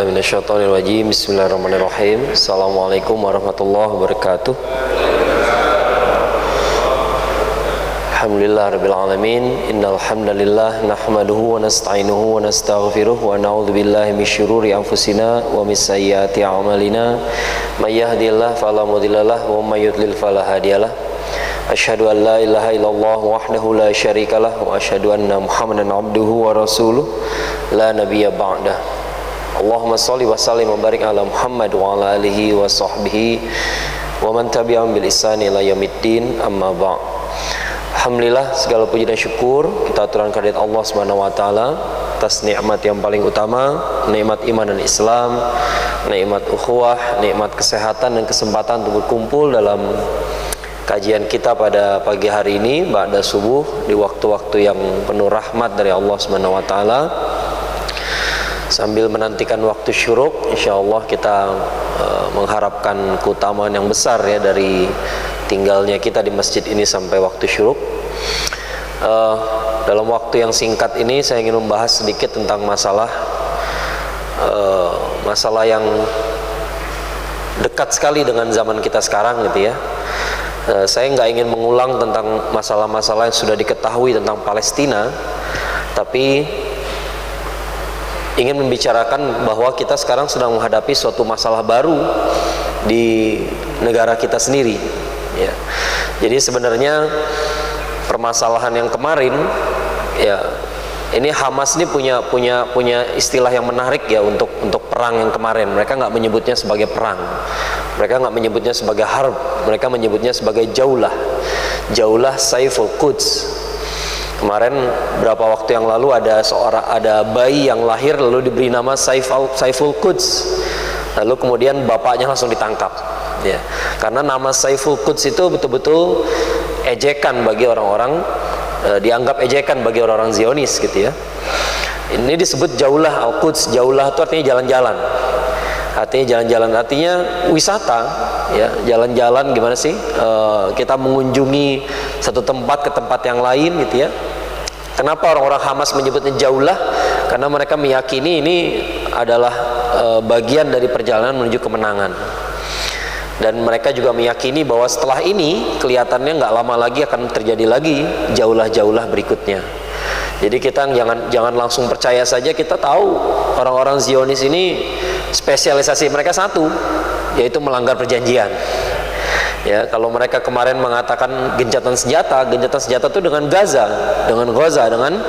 A'udzubillahi minasyaitonirrajim. Bismillahirrahmanirrahim. Assalamualaikum warahmatullahi wabarakatuh. Alhamdulillah rabbil alamin. Innal hamdalillah nahmaduhu wa nasta'inuhu wa nastaghfiruh wa na'udzubillahi min syururi anfusina wa min sayyiati a'malina. May yahdihillahu fala mudhillalah wa may yudlil fala hadiyalah. Asyhadu an la ilaha illallah wahdahu la syarikalah wa asyhadu anna Muhammadan abduhu wa rasuluh la nabiyya ba'dah. Allahumma salli wa sallim wa barik ala Muhammad wa ala alihi wa sahbihi wa man tabi'ahum bil ihsani ila yaumiddin, amma ba'd. Alhamdulillah, segala puji dan syukur kita aturkan kehadirat Allah Subhanahu wa taala atas nikmat yang paling utama, nikmat iman dan Islam, nikmat ukhuwah, nikmat kesehatan dan kesempatan untuk berkumpul dalam kajian kita pada pagi hari ini ba'da subuh di waktu-waktu yang penuh rahmat dari Allah Subhanahu wa taala. Sambil menantikan waktu syuruk, insyaallah kita mengharapkan keutamaan yang besar ya dari tinggalnya kita di masjid ini sampai waktu syuruk. Dalam waktu yang singkat ini saya ingin membahas sedikit tentang masalah yang dekat sekali dengan zaman kita sekarang gitu ya. Saya nggak ingin mengulang tentang masalah-masalah yang sudah diketahui tentang Palestina, tapi ingin membicarakan bahwa kita sekarang sedang menghadapi suatu masalah baru di negara kita sendiri ya. Jadi sebenarnya permasalahan yang kemarin ya, ini Hamas ini punya istilah yang menarik ya untuk perang yang kemarin. Mereka nggak menyebutnya sebagai perang, mereka nggak menyebutnya sebagai harb, mereka menyebutnya sebagai jaulah Saiful Quds. Kemarin berapa waktu yang lalu ada bayi yang lahir lalu diberi nama Saiful Quds. Lalu kemudian bapaknya langsung ditangkap ya. Karena nama Saiful Quds itu betul-betul ejekan bagi orang-orang, dianggap ejekan bagi orang-orang Zionis gitu ya. Ini disebut Jaulah Al-Quds. Jaulah itu artinya jalan-jalan. Artinya jalan-jalan, artinya wisata ya, jalan-jalan gimana sih? Kita mengunjungi satu tempat ke tempat yang lain gitu ya. Kenapa orang-orang Hamas menyebutnya Jaulah? Karena mereka meyakini ini adalah bagian dari perjalanan menuju kemenangan. Dan mereka juga meyakini bahwa setelah ini kelihatannya nggak lama lagi akan terjadi lagi jaulah-jaulah berikutnya. Jadi kita jangan langsung percaya saja. Kita tahu orang-orang Zionis ini spesialisasi mereka satu, yaitu melanggar perjanjian. Ya, kalau mereka kemarin mengatakan gencatan senjata itu dengan Gaza, dengan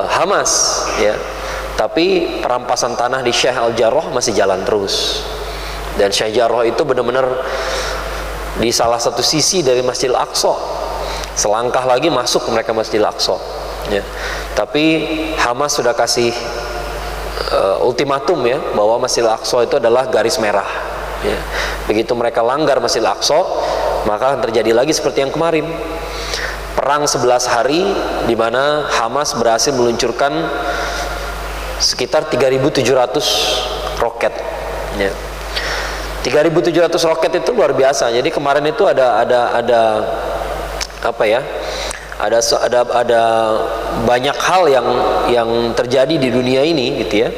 Hamas, ya. Tapi perampasan tanah di Sheikh Al-Jarrah masih jalan terus. Dan Sheikh Jarrah itu benar-benar di salah satu sisi dari Masjidil Aqsa. Selangkah lagi masuk ke mereka Masjidil Aqsa. Ya. Tapi Hamas sudah kasih ultimatum ya, bahwa Masjidil Aqsa itu adalah garis merah. Ya. Begitu mereka langgar Masjidil Aqsa, maka akan terjadi lagi seperti yang kemarin. Perang 11 hari di mana Hamas berhasil meluncurkan sekitar 3.700 roket. Ya. 3.700 roket itu luar biasa. Jadi kemarin itu ada apa ya? Ada banyak hal yang terjadi di dunia ini gitu ya.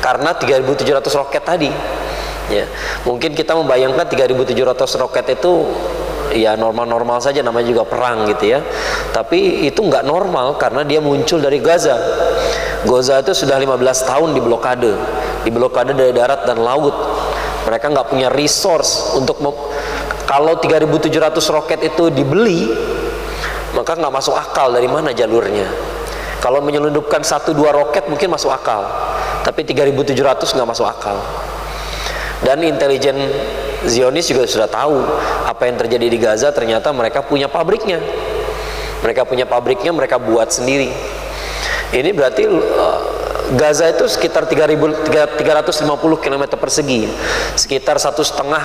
Karena 3.700 roket tadi. Ya, mungkin kita membayangkan 3.700 roket itu ya normal-normal saja, namanya juga perang gitu ya. Tapi itu nggak normal karena dia muncul dari Gaza. Gaza itu sudah 15 tahun diblokade dari darat dan laut. Mereka nggak punya resource untuk kalau 3.700 roket itu dibeli, maka nggak masuk akal dari mana jalurnya. Kalau menyelundupkan 1-2 roket mungkin masuk akal, tapi 3.700 nggak masuk akal. Dan intelijen Zionis juga sudah tahu apa yang terjadi di Gaza. Ternyata mereka punya pabriknya, mereka buat sendiri. Ini berarti Gaza itu sekitar 350 km persegi, sekitar 1,5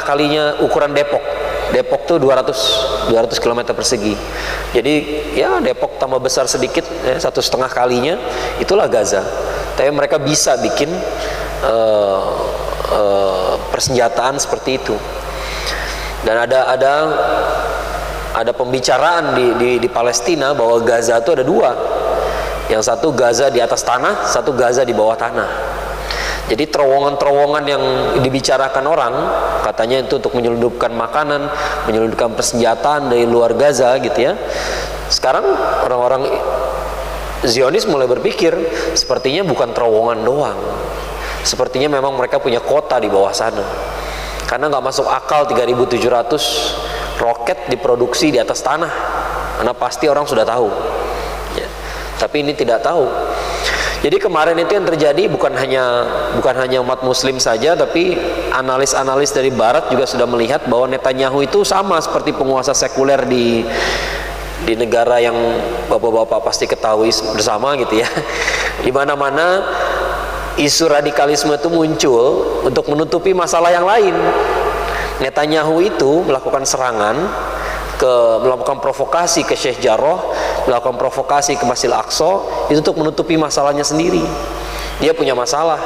kalinya ukuran Depok. Depok tuh 200 km persegi. Jadi ya Depok tambah besar sedikit ya, 1,5 kalinya itulah Gaza. Tapi mereka bisa bikin persenjataan seperti itu. Dan ada pembicaraan di Palestina bahwa Gaza itu ada dua. Yang satu Gaza di atas tanah, satu Gaza di bawah tanah. Jadi terowongan-terowongan yang dibicarakan orang, katanya itu untuk menyelundupkan makanan, menyelundupkan persenjataan dari luar Gaza gitu ya. Sekarang orang-orang Zionis mulai berpikir sepertinya bukan terowongan doang, sepertinya memang mereka punya kota di bawah sana. Karena nggak masuk akal 3.700 roket diproduksi di atas tanah, karena pasti orang sudah tahu ya. Tapi ini tidak tahu. Jadi kemarin itu yang terjadi bukan hanya umat muslim saja, tapi analis-analis dari barat juga sudah melihat bahwa Netanyahu itu sama seperti penguasa sekuler di negara yang bapak-bapak pasti ketahui bersama gitu ya. Di mana-mana isu radikalisme itu muncul untuk menutupi masalah yang lain. Netanyahu itu melakukan serangan, melakukan provokasi ke Sheikh Jarrah, melakukan provokasi ke Masjid Al-Aqsa, itu untuk menutupi masalahnya sendiri. Dia punya masalah,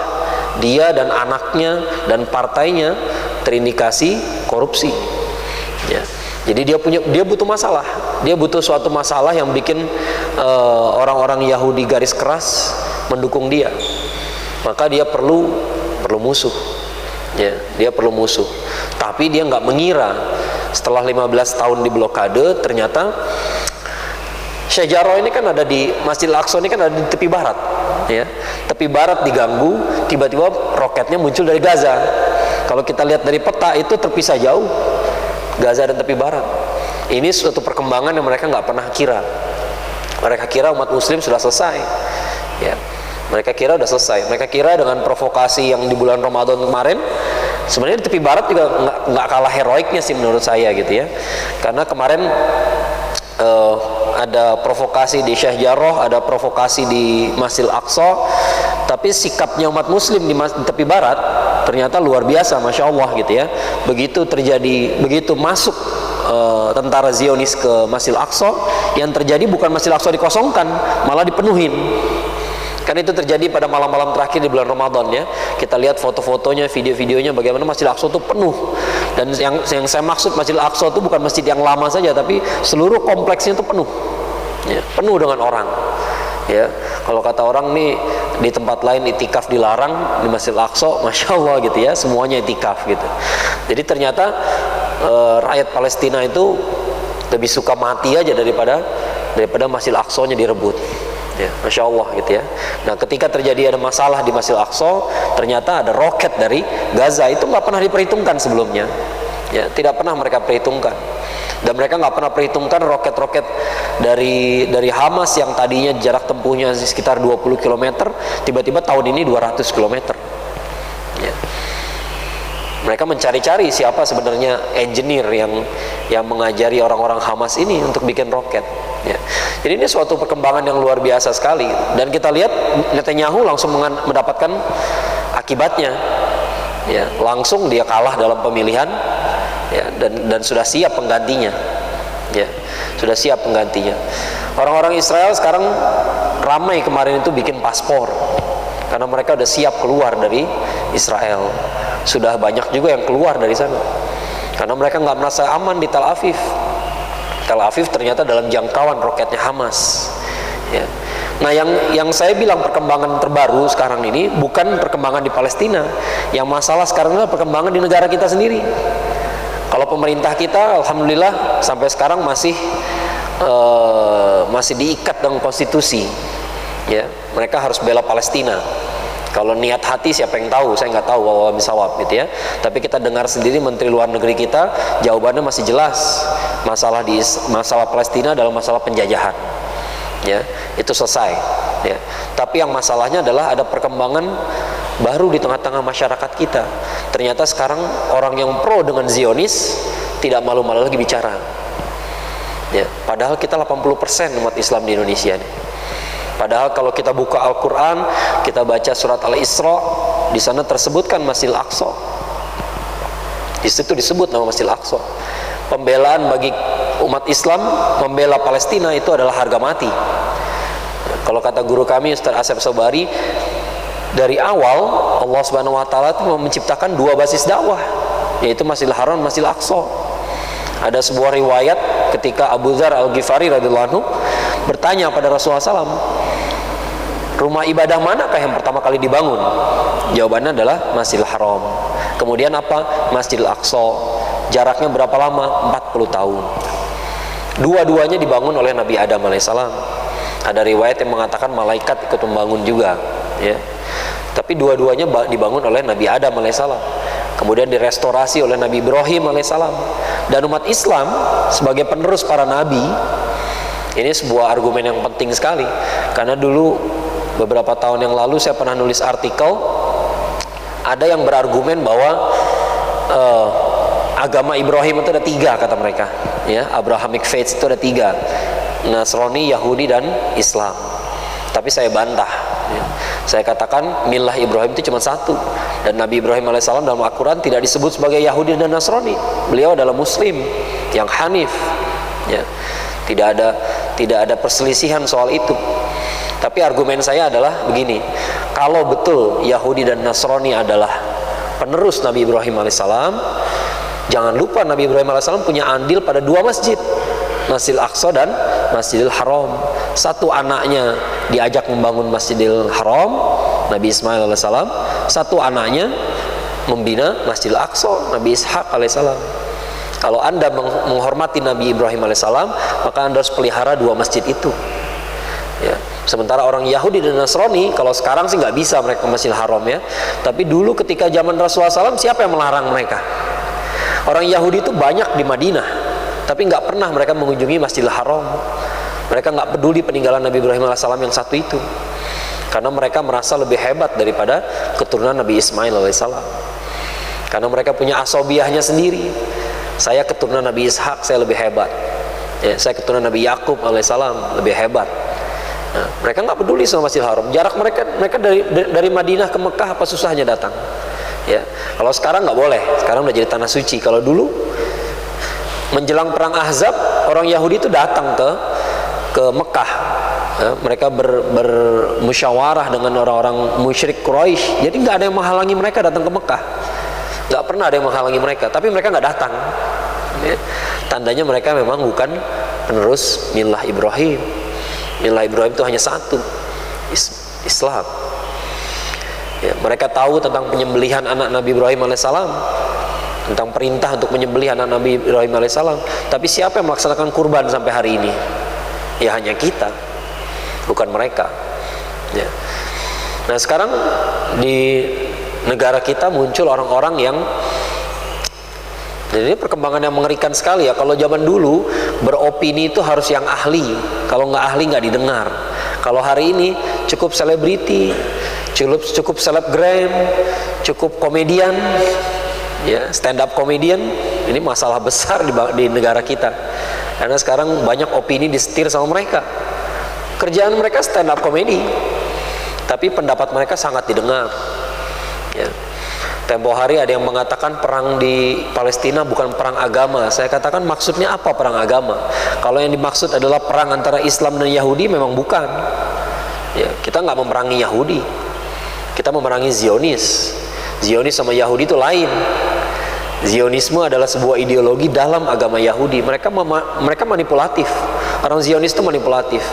dia dan anaknya dan partainya terindikasi korupsi ya. Jadi dia butuh masalah, dia butuh suatu masalah yang bikin orang-orang Yahudi garis keras mendukung dia. Maka dia perlu musuh ya, dia perlu musuh. Tapi dia nggak mengira setelah 15 tahun di blokade, ternyata Sheikh Jarrah ini kan ada di Masjid Al-Aqsa, ini kan ada di tepi barat ya. Tepi barat diganggu, tiba-tiba roketnya muncul dari Gaza. Kalau kita lihat dari peta itu terpisah jauh Gaza dan tepi barat. Ini suatu perkembangan yang mereka nggak pernah kira. Mereka kira umat muslim sudah selesai ya. Mereka kira udah selesai. Mereka kira dengan provokasi yang di bulan Ramadan kemarin, sebenarnya di tepi barat juga nggak kalah heroiknya sih menurut saya gitu ya. Karena kemarin ada provokasi di Sheikh Jarrah, ada provokasi di Masjid Al-Aqsa, tapi sikapnya umat muslim di tepi barat ternyata luar biasa, Masya Allah gitu ya. Begitu masuk tentara Zionis ke Masjid Al-Aqsa, yang terjadi bukan Masjid Al-Aqsa dikosongkan, malah dipenuhin. Kan itu terjadi pada malam-malam terakhir di bulan Ramadan ya. Kita lihat foto-fotonya, video-videonya bagaimana Masjid Al-Aqsa itu penuh. Dan yang saya maksud Masjid Al-Aqsa itu bukan masjid yang lama saja, tapi seluruh kompleksnya itu penuh ya, penuh dengan orang ya. Kalau kata orang nih, di tempat lain itikaf dilarang, di Masjid Al-Aqsa Masya Allah gitu ya, semuanya itikaf gitu. Jadi ternyata rakyat Palestina itu lebih suka mati aja daripada Masjid Al-Aqsa-nya direbut ya, Masya Allah gitu ya. Nah ketika terjadi ada masalah di Masjid Al-Aqsa, ternyata ada roket dari Gaza, itu nggak pernah diperhitungkan sebelumnya ya, tidak pernah mereka perhitungkan. Dan mereka nggak pernah perhitungkan roket-roket dari Hamas yang tadinya jarak tempuhnya sekitar 20 km, tiba-tiba tahun ini 200 km ya. Mereka mencari-cari siapa sebenarnya engineer yang mengajari orang-orang Hamas ini untuk bikin roket ya. Jadi ini suatu perkembangan yang luar biasa sekali. Dan kita lihat Netanyahu langsung mendapatkan akibatnya ya, langsung dia kalah dalam pemilihan ya, dan sudah siap penggantinya ya, sudah siap penggantinya. Orang-orang Israel sekarang ramai kemarin itu bikin paspor karena mereka udah siap keluar dari Israel. Sudah banyak juga yang keluar dari sana karena mereka nggak merasa aman di Tel Aviv. Tel Aviv ternyata dalam jangkauan roketnya Hamas ya. Nah yang saya bilang perkembangan terbaru sekarang ini bukan perkembangan di Palestina. Yang masalah sekarang adalah perkembangan di negara kita sendiri. Kalau pemerintah kita alhamdulillah sampai sekarang masih diikat dengan konstitusi ya. Mereka harus bela Palestina. Kalau niat hati siapa yang tahu, saya nggak tahu wallahualam bishawab gitu ya. Tapi kita dengar sendiri Menteri Luar Negeri kita jawabannya masih jelas. Masalah Palestina adalah masalah penjajahan ya, itu selesai ya. Tapi yang masalahnya adalah ada perkembangan baru di tengah-tengah masyarakat kita. Ternyata sekarang orang yang pro dengan Zionis tidak malu-malu lagi bicara ya. Padahal kita 80% umat Islam di Indonesia nih. Padahal kalau kita buka Al-Quran, kita baca surat Al-Isra, di sana tersebutkan Masjid Al-Aqsa. Di situ disebut nama Masjid Al-Aqsa. Pembelaan bagi umat Islam, membela Palestina itu adalah harga mati. Kalau kata guru kami Ustaz Asep Sobari, dari awal Allah Subhanahu Wa Taala itu menciptakan dua basis dakwah, yaitu Masjidil Haram, Masjidil Aqsa. Ada sebuah riwayat ketika Abu Dzar Al-Ghifari radhiyallahu anhu bertanya pada Rasulullah SAW, Rumah ibadah manakah yang pertama kali dibangun? Jawabannya adalah Masjidil Haram. Kemudian apa? Masjidil Aqsa. Jaraknya berapa lama? 40 tahun. Dua-duanya dibangun oleh Nabi Adam alaihissalam. Ada riwayat yang mengatakan malaikat ikut membangun juga, ya. Tapi dua-duanya dibangun oleh Nabi Adam alaihissalam. Kemudian direstorasi oleh Nabi Ibrahim alaihissalam. Dan umat Islam sebagai penerus para nabi, ini sebuah argumen yang penting sekali. Karena dulu beberapa tahun yang lalu saya pernah nulis artikel, ada yang berargumen bahwa agama Ibrahim itu ada 3 kata mereka, ya, Abrahamic faith itu ada 3, Nasrani, Yahudi, dan Islam. Tapi saya bantah, ya. Saya katakan milah Ibrahim itu cuma 1, dan Nabi Ibrahim alaihissalam dalam Al-Quran tidak disebut sebagai Yahudi dan Nasrani. Beliau adalah Muslim yang hanif, ya. Tidak ada perselisihan soal itu. Tapi argumen saya adalah begini, kalau betul Yahudi dan Nasrani adalah penerus Nabi Ibrahim alaihissalam, jangan lupa Nabi Ibrahim alaihissalam punya andil pada 2 masjid, Masjidil Aqsa dan Masjidil Haram. Satu anaknya diajak membangun Masjidil Haram, Nabi Ismail alaihissalam. Satu anaknya membina Masjidil Aqsa, Nabi Ishak alaihissalam. Kalau Anda menghormati Nabi Ibrahim alaihissalam, maka Anda harus pelihara 2 masjid itu, ya. Sementara orang Yahudi dan Nasrani, kalau sekarang sih nggak bisa mereka ke Masjidil Haram, ya. Tapi dulu ketika zaman Rasulullah SAW, siapa yang melarang mereka? Orang Yahudi itu banyak di Madinah, tapi nggak pernah mereka mengunjungi Masjidil Haram. Mereka nggak peduli peninggalan Nabi Ibrahim alaihissalam yang satu itu, karena mereka merasa lebih hebat daripada keturunan Nabi Ismail alaihissalam. Karena mereka punya asobiahnya sendiri. Saya keturunan Nabi Ishak, saya lebih hebat, ya. Saya keturunan Nabi Yakub alaihissalam, lebih hebat. Nah, mereka nggak peduli sama Masjidil Haram. Jarak mereka dari Madinah ke Mekah, apa susahnya datang, ya. Kalau sekarang nggak boleh, sekarang udah jadi tanah suci. Kalau dulu menjelang perang Ahzab, orang Yahudi itu datang ke Mekah, ya. Mereka bermusyawarah dengan orang-orang musyrik Quraisy. Jadi nggak ada yang menghalangi mereka datang ke Mekah, nggak pernah ada yang menghalangi mereka. Tapi mereka nggak datang, ya. Tandanya mereka memang bukan penerus milah Ibrahim. Milah Ibrahim itu hanya satu, Islam. Ya, mereka tahu tentang penyembelihan anak Nabi Ibrahim alaihissalam, tentang perintah untuk menyembelih anak Nabi Ibrahim alaihissalam. Tapi siapa yang melaksanakan kurban sampai hari ini? Ya hanya kita, bukan mereka, ya. Nah sekarang di negara kita muncul orang-orang yang, jadi ini perkembangan yang mengerikan sekali, ya. Kalau zaman dulu beropini itu harus yang ahli, kalau nggak ahli nggak didengar. Kalau hari ini cukup selebriti, cukup selebgram, cukup komedian, ya, stand up komedian. Ini masalah besar di negara kita, karena sekarang banyak opini disetir sama mereka. Kerjaan mereka stand up komedi, tapi pendapat mereka sangat didengar, ya. Tempo hari ada yang mengatakan perang di Palestina bukan perang agama. Saya katakan maksudnya apa perang agama? Kalau yang dimaksud adalah perang antara Islam dan Yahudi, memang bukan, ya. Kita nggak memerangi Yahudi, kita memerangi Zionis. Zionis sama Yahudi itu lain. Zionisme adalah sebuah ideologi dalam agama Yahudi. Mereka manipulatif. Orang Zionis itu manipulatif.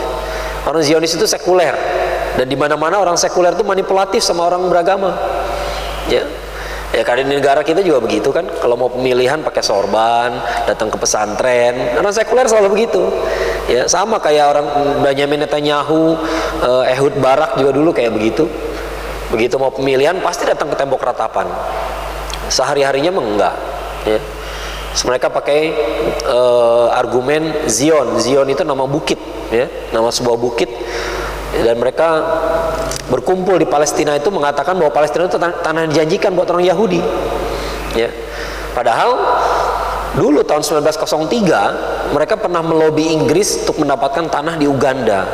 Orang Zionis itu sekuler, dan di mana-mana orang sekuler itu manipulatif sama orang beragama, ya. Ya karena di negara kita juga begitu kan. Kalau mau pemilihan pakai sorban, datang ke pesantren. Orang sekuler selalu begitu, ya. Sama kayak orang Benyamin Netanyahu, Ehud Barak juga dulu kayak begitu. Begitu mau pemilihan pasti datang ke tembok ratapan. Sehari-harinya enggak, ya. Mereka pakai argumen Zion. Zion itu nama bukit, ya, nama sebuah bukit. Dan mereka berkumpul di Palestina itu mengatakan bahwa Palestina itu tanah dijanjikan buat orang Yahudi, ya. Padahal dulu tahun 1903 mereka pernah melobi Inggris untuk mendapatkan tanah di Uganda.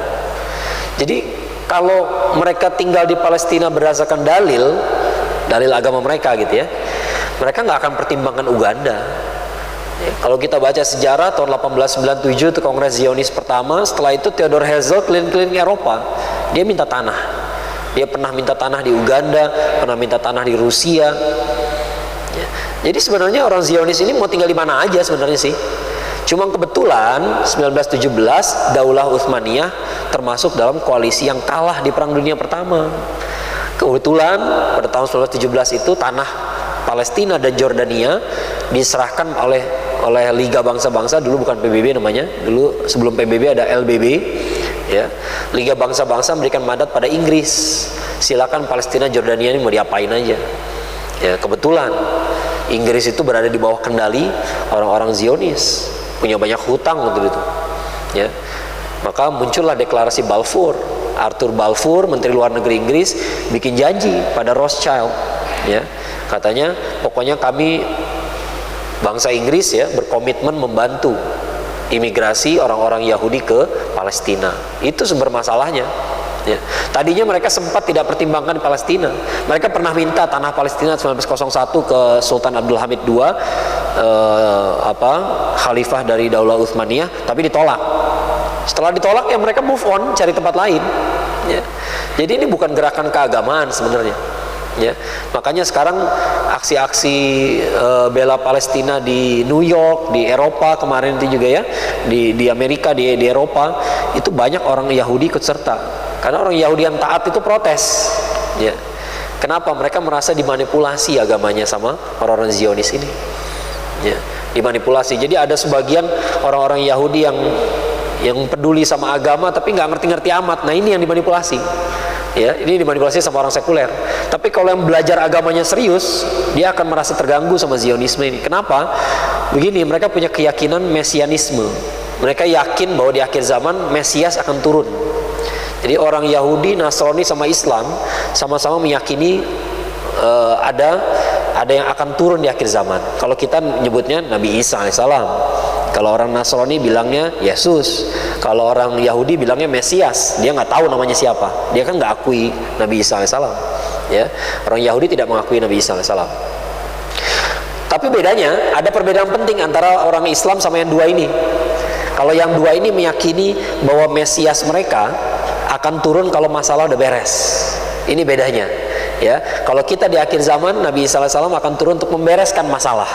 Jadi kalau mereka tinggal di Palestina berdasarkan dalil agama mereka, gitu, ya, mereka nggak akan pertimbangkan Uganda. Ya, kalau kita baca sejarah tahun 1897 itu Kongres Zionis pertama. Setelah itu Theodor Herzl keliling-keliling Eropa, dia minta tanah. Dia pernah minta tanah di Uganda, pernah minta tanah di Rusia, ya. Jadi sebenarnya orang Zionis ini mau tinggal di mana aja sebenarnya sih. Cuma kebetulan 1917 Daulah Utsmaniyah termasuk dalam koalisi yang kalah di Perang Dunia Pertama. Kebetulan pada tahun 1917 itu tanah Palestina dan Jordania diserahkan oleh Liga Bangsa-Bangsa, dulu bukan PBB namanya, dulu sebelum PBB ada LBB, ya. Liga Bangsa-Bangsa memberikan mandat pada Inggris, silakan Palestina Jordania ini mau diapain aja. Ya, kebetulan Inggris itu berada di bawah kendali orang-orang Zionis, punya banyak hutang untuk itu, ya. Maka muncullah deklarasi Balfour. Arthur Balfour, Menteri Luar Negeri Inggris, bikin janji pada Rothschild, ya. Katanya pokoknya kami bangsa Inggris, ya, berkomitmen membantu imigrasi orang-orang Yahudi ke Palestina. Itu sumber masalahnya, ya. Tadinya mereka sempat tidak pertimbangkan Palestina. Mereka pernah minta tanah Palestina 1901 ke Sultan Abdul Hamid II, khalifah dari Daulah Utsmaniyah, tapi ditolak. Setelah ditolak, ya mereka move on, cari tempat lain, ya. Jadi ini bukan gerakan keagamaan sebenarnya, ya. Makanya sekarang aksi-aksi bela Palestina di New York, di Eropa kemarin itu juga, ya, di Amerika, di Eropa itu banyak orang Yahudi ikut serta. Karena orang Yahudi yang taat itu protes, ya. Kenapa? Mereka merasa dimanipulasi agamanya sama orang-orang Zionis ini, ya, dimanipulasi. Jadi ada sebagian orang-orang Yahudi yang peduli sama agama tapi nggak ngerti-ngerti amat. Nah, ini yang dimanipulasi, ya. Ini dimanipulasi sama orang sekuler. Tapi kalau yang belajar agamanya serius, dia akan merasa terganggu sama Zionisme ini. Kenapa? Begini, mereka punya keyakinan mesianisme. Mereka yakin bahwa di akhir zaman Mesias akan turun. Jadi orang Yahudi, Nasrani sama Islam sama-sama meyakini ada yang akan turun di akhir zaman. Kalau kita nyebutnya Nabi Isa alaihissalam. Kalau orang Nasrani bilangnya Yesus. Kalau orang Yahudi bilangnya Mesias. Dia nggak tahu namanya siapa. Dia kan nggak akui Nabi Isa alaihissalam, ya. Orang Yahudi tidak mengakui Nabi Isa alaihissalam. Tapi bedanya, ada perbedaan penting antara orang Islam sama yang dua ini. Kalau yang dua ini meyakini bahwa Mesias mereka akan turun kalau masalah udah beres. Ini bedanya, ya. Kalau kita di akhir zaman, Nabi Isa alaihissalam akan turun untuk membereskan masalah.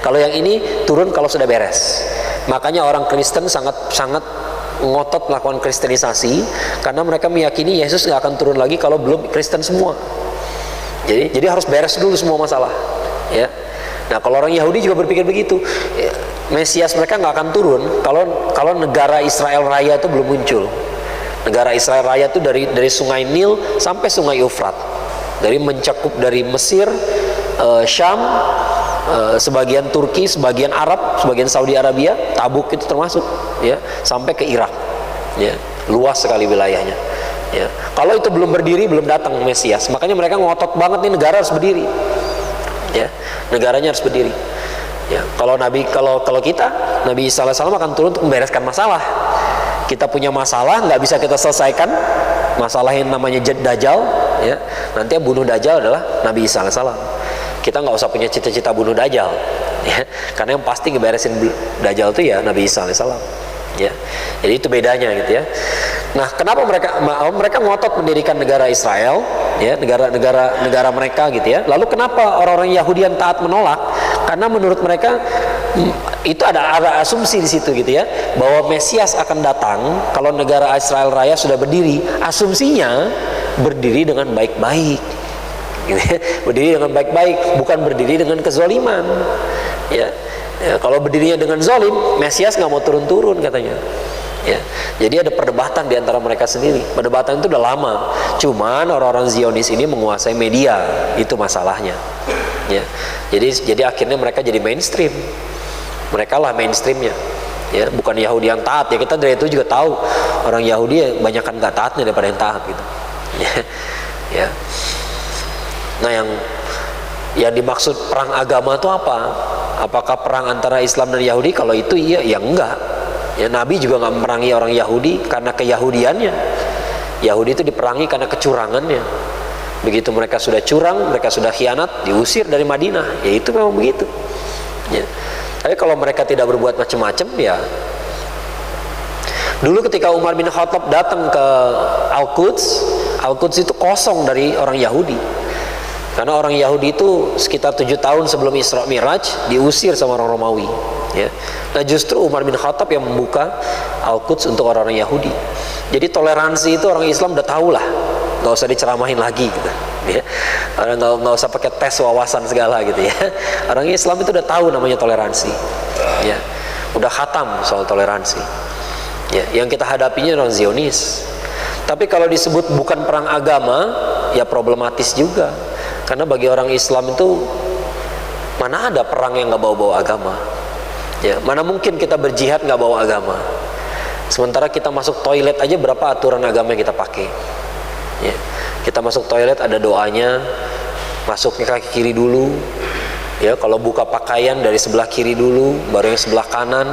Kalau yang ini turun kalau sudah beres. Makanya orang Kristen sangat ngotot melakukan kristenisasi, karena mereka meyakini Yesus nggak akan turun lagi kalau belum Kristen semua. Jadi harus beres dulu semua masalah, ya. Nah, kalau orang Yahudi juga berpikir begitu. Mesias mereka nggak akan turun kalau negara Israel Raya itu belum muncul. Negara Israel Raya itu dari Sungai Nil sampai Sungai Eufrat, dari mencakup dari Mesir, Syam, sebagian Turki, sebagian Arab, sebagian Saudi Arabia, Tabuk itu termasuk, ya, sampai ke Irak, ya, luas sekali wilayahnya, ya. Kalau itu belum berdiri, belum datang Mesias. Makanya mereka ngotot banget nih negara harus berdiri, ya, negaranya harus berdiri, ya. Kalau kita Nabi Isa alaihissalam akan turun untuk membereskan masalah. Kita punya masalah nggak bisa kita selesaikan, masalah yang namanya Dajjal, ya. Nanti yang bunuh Dajjal adalah Nabi Isa alaihissalam. Kita nggak usah punya cita-cita bunuh Dajjal, ya, karena yang pasti ngeberesin Dajjal itu ya Nabi Isa alaihissalam, ya. Jadi itu bedanya, gitu, ya. Nah, kenapa mereka ngotot mendirikan negara Israel, ya, negara mereka, gitu, ya. Lalu kenapa orang-orang Yahudi yang taat menolak? Karena menurut mereka itu ada asumsi di situ, gitu, ya, bahwa Mesias akan datang kalau negara Israel Raya sudah berdiri. Asumsinya berdiri dengan baik-baik, berdiri dengan baik-baik, bukan berdiri dengan kezoliman, ya. Kalau berdirinya dengan zolim, Mesias nggak mau turun-turun katanya, ya. Jadi ada perdebatan di antara mereka sendiri. Perdebatan itu udah lama. Cuman orang-orang Zionis ini menguasai media, itu masalahnya, ya. Jadi akhirnya mereka jadi mainstream. Mereka lah mainstreamnya, ya, bukan Yahudi yang taat, ya. Kita dari itu juga tahu orang Yahudi ya banyakkan nggak taatnya daripada yang taat, gitu, ya, ya. Nah, yang dimaksud perang agama itu apa? Apakah perang antara Islam dan Yahudi? Kalau itu iya, ya enggak. Ya, Nabi juga nggak memerangi orang Yahudi karena keyahudiannya. Yahudi itu diperangi karena kecurangannya. Begitu mereka sudah curang, mereka sudah khianat, diusir dari Madinah. Ya itu memang begitu, ya. Tapi kalau mereka tidak berbuat macam-macam, ya. Dulu ketika Umar bin Khattab datang ke Al-Quds itu kosong dari orang Yahudi. Karena orang Yahudi itu sekitar 7 tahun sebelum Isra Mi'raj diusir sama orang Romawi, ya. Nah, justru Umar bin Khattab yang membuka Al-Quds untuk orang-orang Yahudi, Jadi toleransi itu orang Islam udah tahu lah, nggak usah diceramahin lagi gitu ya. Nggak usah pakai tes wawasan segala gitu ya. Orang Islam itu udah tahu namanya toleransi ya, udah khatam soal toleransi ya. Yang kita hadapinya orang Zionis. Tapi kalau disebut bukan perang agama ya problematis juga, karena bagi orang Islam itu mana ada perang yang nggak bawa-bawa agama ya. Mana mungkin kita berjihad nggak bawa agama. Sementara kita masuk toilet aja berapa aturan agama yang kita pakai ya. Kita masuk toilet ada doanya, masuknya kaki kiri dulu ya. Kalau buka pakaian dari sebelah kiri dulu, baru yang sebelah kanan.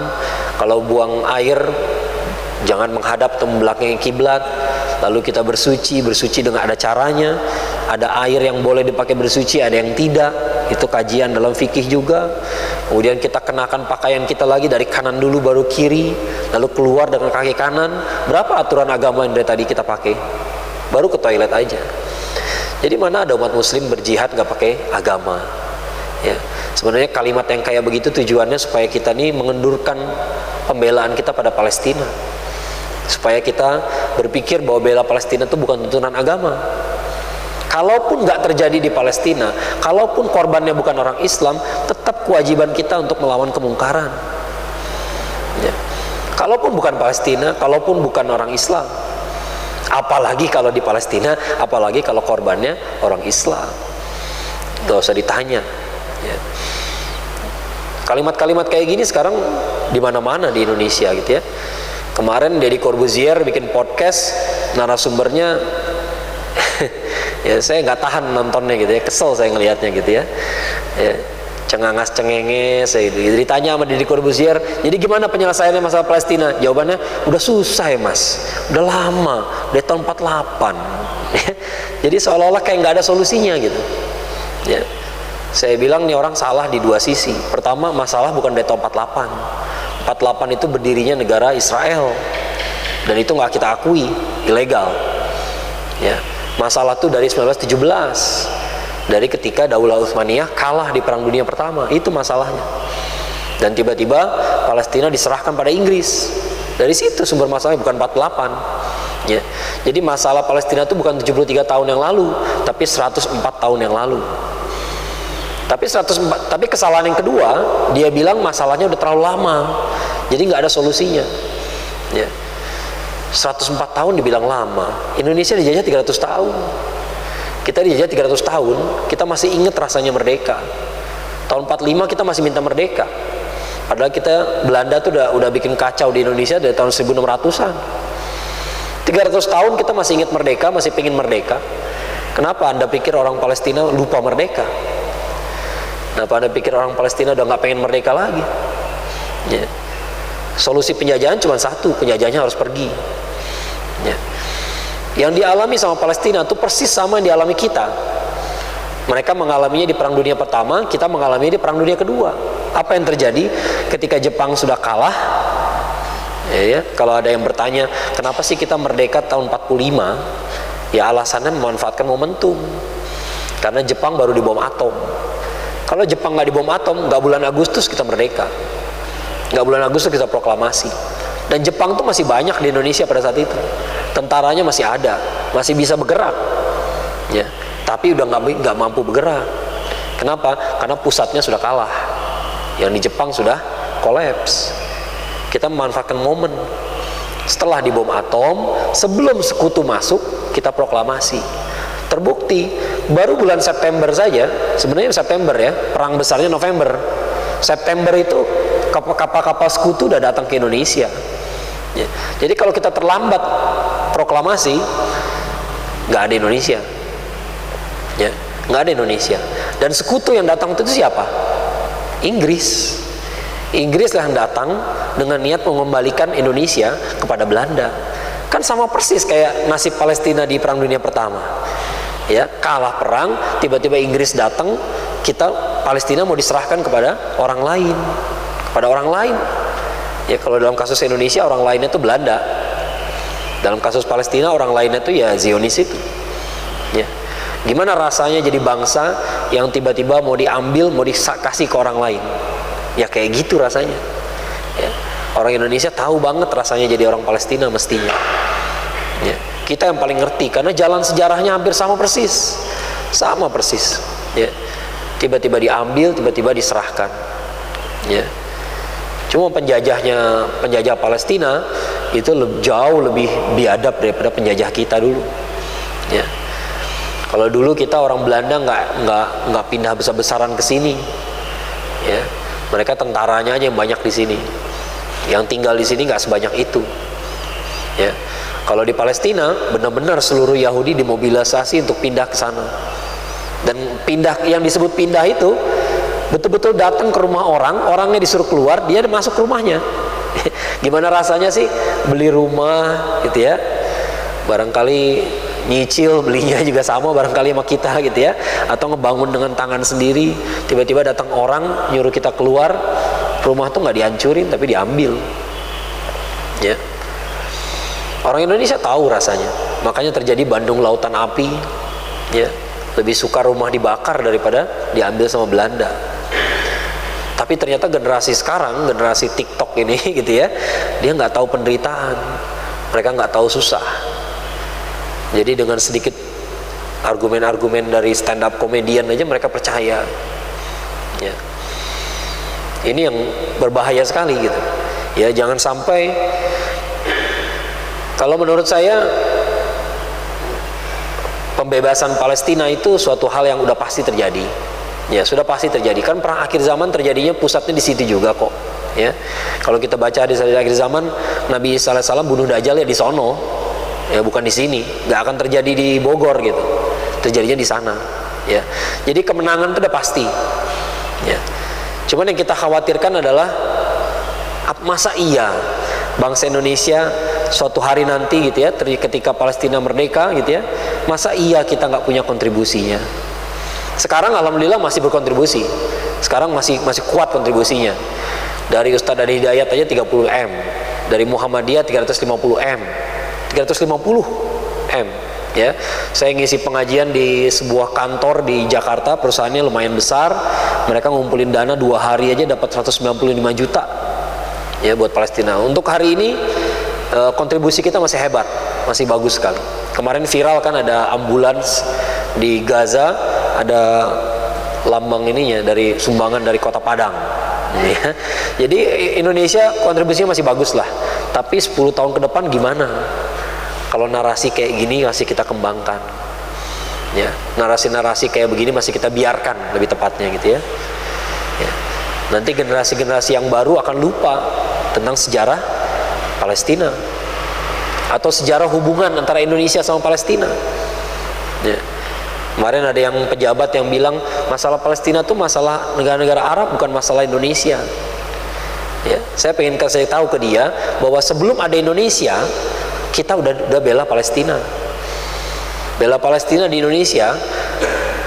Kalau buang air jangan menghadap atau membelakangi kiblat. Lalu kita bersuci dengan ada caranya. Ada air yang boleh dipakai bersuci, ada yang tidak. Itu kajian dalam fikih juga. Kemudian kita kenakan pakaian kita lagi dari kanan dulu baru kiri, lalu keluar dengan kaki kanan. Berapa aturan agama yang dari tadi kita pakai? Baru ke toilet aja. Jadi mana ada umat muslim berjihad nggak pakai agama ya. Sebenarnya kalimat yang kayak begitu tujuannya supaya kita nih mengendurkan pembelaan kita pada Palestina, supaya kita berpikir bahwa bela Palestina itu bukan tuntunan agama. Kalaupun nggak terjadi di Palestina, kalaupun korbannya bukan orang Islam, tetap kewajiban kita untuk melawan kemungkaran ya. Kalaupun bukan Palestina, kalaupun bukan orang Islam, apalagi kalau di Palestina, apalagi kalau korbannya orang Islam, nggak usah ditanya ya. Kalimat-kalimat kayak gini sekarang di mana-mana di Indonesia gitu ya. Kemarin Deddy Corbuzier bikin podcast, narasumbernya ya saya nggak tahan nontonnya gitu ya, kesel saya ngelihatnya gitu ya, cengangas cengenges gitu. Ditanya sama Deddy Corbuzier, jadi gimana penyelesaiannya masalah Palestina? Jawabannya udah susah ya mas, udah lama, dari tahun 48. Jadi seolah-olah kayak nggak ada solusinya gitu ya. Saya bilang nih orang salah di dua sisi. Pertama, masalah bukan dari tahun 48 itu berdirinya negara Israel, dan itu nggak kita akui, ilegal ya. Masalah itu dari 1917, dari ketika Daulah Utsmaniyah kalah di Perang Dunia Pertama, itu masalahnya. Dan tiba-tiba Palestina diserahkan pada Inggris. Dari situ sumber masalahnya, bukan 48 ya. Jadi masalah Palestina itu bukan 73 tahun yang lalu, tapi 104 tahun yang lalu. Tapi kesalahan yang kedua, dia bilang masalahnya udah terlalu lama, jadi nggak ada solusinya ya. 104 tahun dibilang lama. Indonesia dijajah 300 tahun. Kita dijajah 300 tahun, kita masih ingat rasanya merdeka. Tahun 45 kita masih minta merdeka. Padahal kita, Belanda tuh udah bikin kacau di Indonesia dari tahun 1600-an. 300 tahun kita masih ingat merdeka, masih pengen merdeka. Kenapa Anda pikir orang Palestina lupa merdeka? Kenapa Anda pikir orang Palestina udah nggak pengen merdeka lagi ya? Solusi penjajahan cuma satu, penjajahnya harus pergi ya. Yang dialami sama Palestina itu persis sama yang dialami kita. Mereka mengalaminya di Perang Dunia Pertama, kita mengalaminya di Perang Dunia Kedua. Apa yang terjadi ketika Jepang sudah kalah ya? Kalau ada yang bertanya kenapa sih kita merdeka tahun 45, ya alasannya memanfaatkan momentum, karena Jepang baru dibom atom. Kalau Jepang nggak dibom atom, nggak bulan Agustus kita merdeka, nggak bulan Agustus kita proklamasi. Dan Jepang tuh masih banyak di Indonesia pada saat itu, tentaranya masih ada, masih bisa bergerak ya. Tapi udah nggak mampu bergerak. Kenapa? Karena pusatnya sudah kalah, yang di Jepang sudah kolaps. Kita memanfaatkan momen setelah dibom atom, sebelum sekutu masuk, kita proklamasi. Terbukti baru bulan September saja, sebenarnya September ya, perang besarnya November. September itu kapal-kapal sekutu udah datang ke Indonesia ya. Jadi kalau kita terlambat proklamasi, nggak ada Indonesia ya, nggak ada Indonesia. Dan sekutu yang datang itu siapa? Inggris. Inggris lah yang datang dengan niat mengembalikan Indonesia kepada Belanda. Kan sama persis kayak nasib Palestina di Perang Dunia Pertama ya, kalah perang, tiba-tiba Inggris datang, kita Palestina mau diserahkan kepada orang lain, ya. Kalau dalam kasus Indonesia orang lainnya itu Belanda, dalam kasus Palestina orang lainnya itu ya Zionis itu ya. Gimana rasanya jadi bangsa yang tiba-tiba mau diambil, mau dikasih ke orang lain ya, kayak gitu rasanya ya. Orang Indonesia tahu banget rasanya jadi orang Palestina mestinya Ya, kita yang paling ngerti karena jalan sejarahnya hampir sama persis. Ya. Tiba-tiba diambil, tiba-tiba diserahkan. Ya. Cuma penjajah Palestina itu jauh lebih biadab daripada penjajah kita dulu. Ya. Kalau dulu kita orang Belanda nggak pindah besar-besaran ke sini. Ya. Mereka tentaranya aja yang banyak di sini. Yang tinggal di sini nggak sebanyak itu. Ya. Kalau di Palestina benar-benar seluruh Yahudi dimobilisasi untuk pindah ke sana. Dan pindah, yang disebut pindah itu betul-betul datang ke rumah orang, orangnya disuruh keluar, dia masuk ke rumahnya. Gimana rasanya sih beli rumah gitu ya? Barangkali nyicil belinya juga sama barangkali sama kita gitu ya, atau ngebangun dengan tangan sendiri, tiba-tiba datang orang nyuruh kita keluar, rumah tuh nggak dihancurin tapi diambil. Ya. Orang Indonesia tahu rasanya, makanya terjadi Bandung Lautan Api. Ya, lebih suka rumah dibakar daripada diambil sama Belanda. Tapi ternyata generasi sekarang, generasi TikTok ini gitu ya, dia nggak tahu penderitaan, mereka nggak tahu susah. Jadi dengan sedikit argumen-argumen dari stand up komedian aja mereka percaya. Ya. Ini yang berbahaya sekali gitu. Ya, jangan sampai. Kalau menurut saya pembebasan Palestina itu suatu hal yang udah pasti terjadi. Ya, sudah pasti terjadi. Kan perang akhir zaman terjadinya pusatnya di situ juga kok. Ya. Kalau kita baca di akhir zaman, Nabi Isa alaihissalam bunuh Dajjal ya di sono. Ya, bukan di sini. Nggak akan terjadi di Bogor gitu. Terjadinya di sana. Ya. Jadi kemenangan itu udah pasti. Ya. Cuman yang kita khawatirkan adalah masa iya bangsa Indonesia suatu hari nanti gitu ya, ketika Palestina merdeka gitu ya, masa iya kita nggak punya kontribusinya? Sekarang alhamdulillah masih berkontribusi. Sekarang masih kuat kontribusinya. Dari Ustadz Adi Hidayat aja 30 M, dari Muhammadiyah 350 M, 350 M. Ya, saya ngisi pengajian di sebuah kantor di Jakarta, perusahaannya lumayan besar. Mereka ngumpulin dana 2 hari aja dapat 195 juta. Ya, buat Palestina. Untuk hari ini kontribusi kita masih hebat, masih bagus sekali. Kemarin viral kan ada ambulans di Gaza, ada lambang ininya dari sumbangan dari Kota Padang. Ya. Jadi Indonesia kontribusinya masih bagus lah. Tapi 10 tahun ke depan gimana? Kalau narasi kayak gini masih kita kembangkan. Ya, narasi-narasi kayak begini masih kita biarkan, lebih tepatnya gitu ya. Ya. Nanti generasi-generasi yang baru akan lupa tentang sejarah Palestina atau sejarah hubungan antara Indonesia sama Palestina. Ya. Kemarin ada yang pejabat yang bilang masalah Palestina itu masalah negara-negara Arab, bukan masalah Indonesia. Ya, saya pengen kasih tahu ke dia bahwa sebelum ada Indonesia kita udah bela Palestina. Bela Palestina di Indonesia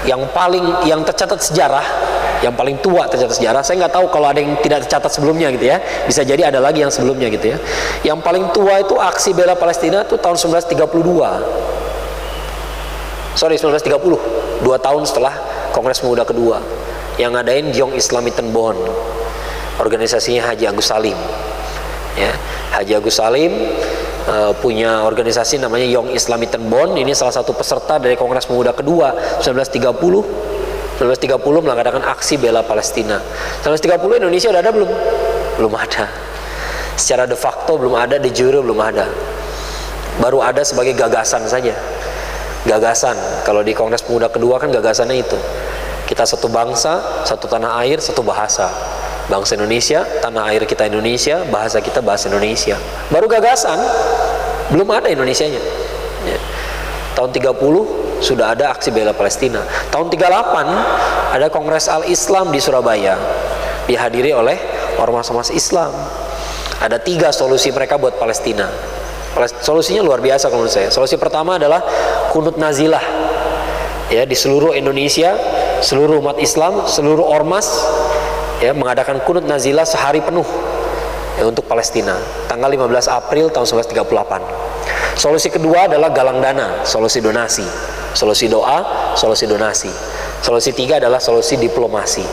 yang tercatat sejarah, yang paling tua tercatat sejarah. Saya nggak tahu kalau ada yang tidak tercatat sebelumnya gitu ya. Bisa jadi ada lagi yang sebelumnya gitu ya. Yang paling tua itu aksi bela Palestina itu tahun 1932. Sorry, 1930. 2 tahun setelah Kongres Pemuda kedua. Yang ngadain Young Islamitan Bond. Organisasinya Haji Agus Salim. Ya, Haji Agus Salim punya organisasi namanya Young Islamitan Bond. Ini salah satu peserta dari Kongres Pemuda kedua 1930 mengadakan aksi bela Palestina. 1930 Indonesia udah ada belum? Belum ada. Secara de facto belum ada, de jure belum ada. Baru ada sebagai gagasan saja. Gagasan. Kalau di Kongres Pemuda kedua kan gagasannya itu. Kita satu bangsa, satu tanah air, satu bahasa. Bangsa Indonesia, tanah air kita Indonesia, bahasa kita bahasa Indonesia. Baru gagasan, belum ada Indonesianya. Ya. Tahun 30 sudah ada aksi bela Palestina. Tahun 38 ada Kongres Al-Islam di Surabaya, dihadiri oleh ormas-ormas Islam. Ada 3 solusi mereka buat Palestina. Solusinya luar biasa menurut saya. Solusi pertama adalah kunut nazilah. Ya, di seluruh Indonesia, seluruh umat Islam, seluruh ormas ya mengadakan kunut nazilah sehari penuh ya, untuk Palestina. Tanggal 15 April tahun 1938. Solusi kedua adalah galang dana, solusi donasi. Solusi doa, solusi donasi. Solusi 3 adalah solusi diplomasi.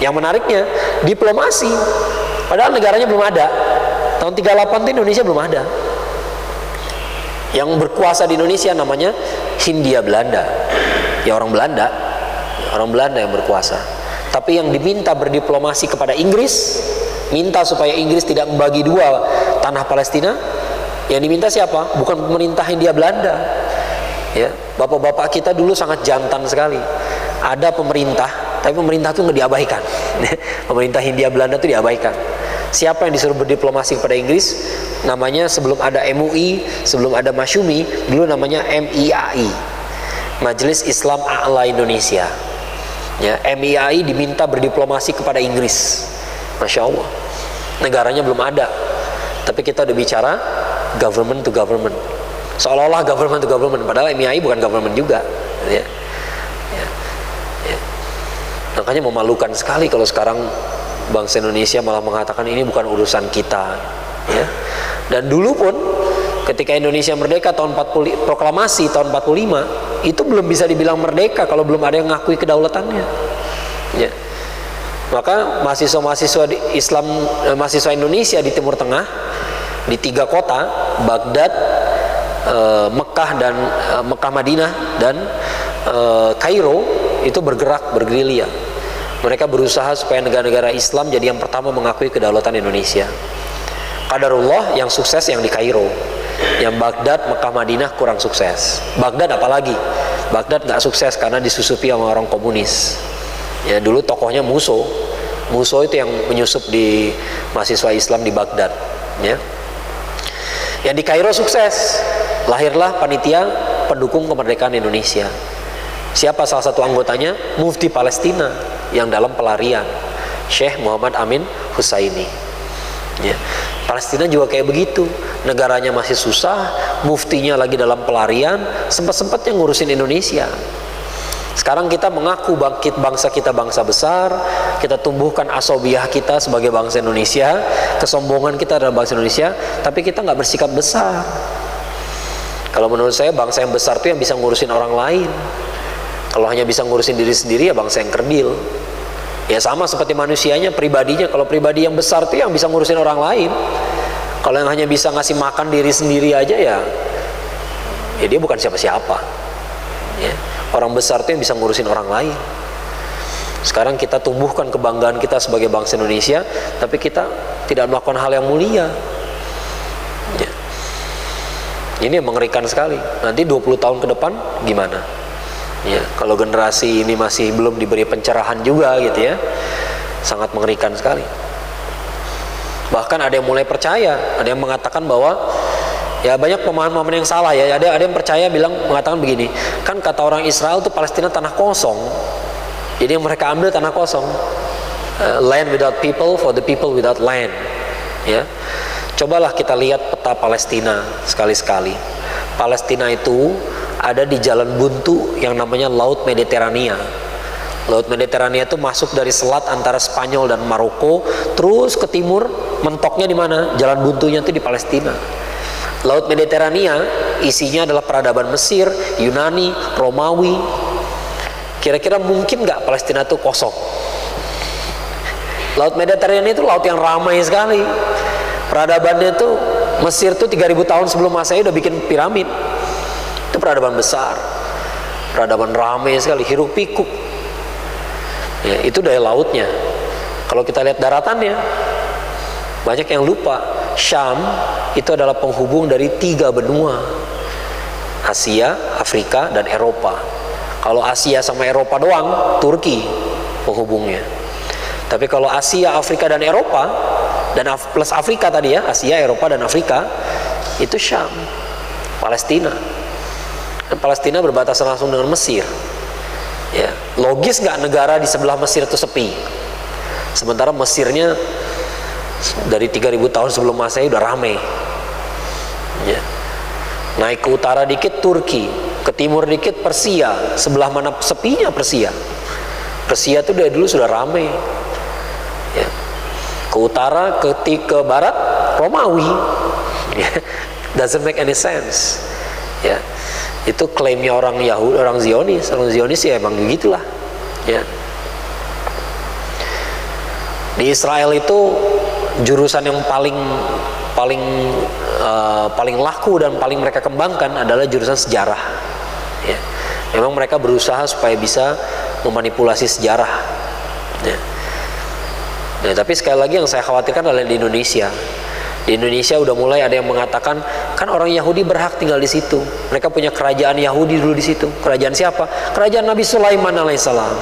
Yang menariknya, diplomasi padahal negaranya belum ada. Tahun 38 itu Indonesia belum ada. Yang berkuasa di Indonesia namanya Hindia Belanda. Ya orang Belanda yang berkuasa. Tapi yang diminta berdiplomasi kepada Inggris, minta supaya Inggris tidak membagi dua tanah Palestina, yang diminta siapa? Bukan pemerintah Hindia Belanda. Ya, bapak-bapak kita dulu sangat jantan sekali. Ada pemerintah, tapi pemerintah itu nggak diabaikan. Pemerintah Hindia Belanda itu diabaikan. Siapa yang disuruh berdiplomasi kepada Inggris? Namanya sebelum ada MUI, sebelum ada Masyumi, dulu namanya MIAI, Majelis Islam A'la Indonesia. Ya, MIAI diminta berdiplomasi kepada Inggris. Masya Allah, negaranya belum ada, tapi kita udah bicara government to government, seolah-olah government to government, padahal MIAI bukan government juga. Ya. Makanya memalukan sekali kalau sekarang bangsa Indonesia malah mengatakan ini bukan urusan kita. Ya. Dan dulu pun ketika Indonesia merdeka tahun 40, proklamasi tahun 45, itu belum bisa dibilang merdeka kalau belum ada yang ngakui kedaulatannya. Ya. Maka mahasiswa Islam, mahasiswa Indonesia di Timur Tengah, di 3 kota, Baghdad, Mekah dan Mekah Madinah dan Kairo, itu bergerilya. Mereka berusaha supaya negara-negara Islam jadi yang pertama mengakui kedaulatan Indonesia. Qadarullah yang sukses yang di Kairo. Yang Baghdad, Mekah, Madinah kurang sukses. Baghdad apalagi? Baghdad gak sukses karena disusupi sama orang komunis. Ya, dulu tokohnya Musso itu yang menyusup di mahasiswa Islam di Baghdad. Ya. Yang di Kairo sukses. Lahirlah panitia pendukung kemerdekaan Indonesia. Siapa salah satu anggotanya? Mufti Palestina yang dalam pelarian, Syekh Muhammad Amin Hussaini. Ya. Palestina juga kayak begitu, negaranya masih susah, muftinya lagi dalam pelarian, sempat-sempatnya ngurusin Indonesia. Sekarang kita mengaku bangkit, bangsa kita bangsa besar, kita tumbuhkan asobiyah kita sebagai bangsa Indonesia, kesombongan kita adalah bangsa Indonesia, tapi kita nggak bersikap besar. Kalau menurut saya bangsa yang besar itu yang bisa ngurusin orang lain. Kalau hanya bisa ngurusin diri sendiri, ya bangsa yang kerdil. Ya sama seperti manusianya, pribadinya. Kalau pribadi yang besar itu yang bisa ngurusin orang lain. Kalau yang hanya bisa ngasih makan diri sendiri aja, ya dia bukan siapa-siapa. Ya. Orang besar itu yang bisa ngurusin orang lain. Sekarang kita tumbuhkan kebanggaan kita sebagai bangsa Indonesia, tapi kita tidak melakukan hal yang mulia. Ya. Ini yang mengerikan sekali. Nanti 20 tahun ke depan gimana? Ya, kalau generasi ini masih belum diberi pencerahan juga gitu ya, sangat mengerikan sekali. Bahkan ada yang mulai percaya, ada yang mengatakan bahwa ya banyak pemahaman-pemahaman yang salah ya. Ada yang percaya mengatakan begini, kan kata orang Israel tuh Palestina tanah kosong. Jadi yang mereka ambil tanah kosong. Land without people for the people without land. Ya. Cobalah kita lihat peta Palestina sekali-sekali. Palestina itu ada di jalan buntu yang namanya Laut Mediterania. Laut Mediterania itu masuk dari selat antara Spanyol dan Maroko, terus ke timur, mentoknya di mana? Jalan buntunya itu di Palestina. Laut Mediterania isinya adalah peradaban Mesir, Yunani, Romawi. Kira-kira mungkin nggak Palestina itu kosong? Laut Mediterania itu laut yang ramai sekali. Peradabannya itu Mesir tuh 3000 tahun sebelum Masehi udah bikin piramid. Itu peradaban besar, peradaban ramai sekali, hiruk pikuk. Ya, itu daya lautnya. Kalau kita lihat daratannya, banyak yang lupa. Syam itu adalah penghubung dari 3 benua, Asia, Afrika, dan Eropa. Kalau Asia sama Eropa doang, Turki penghubungnya. Tapi kalau Asia, Afrika, dan Eropa, dan plus Afrika tadi ya, Asia, Eropa, dan Afrika, itu Syam, Palestina. Dan Palestina berbatasan langsung dengan Mesir. Ya, logis nggak negara di sebelah Mesir itu sepi? Sementara Mesirnya dari 3000 tahun sebelum Masehi udah rame. Ya. Naik ke utara dikit Turki, ke timur dikit Persia. Sebelah mana sepinya Persia? Persia itu dari dulu sudah rame. Ya. Ke utara, ke barat Romawi. Ya. Doesn't make any sense. Ya. Itu klaimnya orang Yahudi, orang Zionis ya emang begitulah. Ya. Di Israel itu jurusan yang paling paling laku dan paling mereka kembangkan adalah jurusan sejarah. Ya. Memang mereka berusaha supaya bisa memanipulasi sejarah. Ya. Nah, tapi sekali lagi yang saya khawatirkan adalah di Indonesia. Di Indonesia udah mulai ada yang mengatakan, kan orang Yahudi berhak tinggal di situ. Mereka punya kerajaan Yahudi dulu di situ. Kerajaan siapa? Kerajaan Nabi Sulaiman alaihissalam.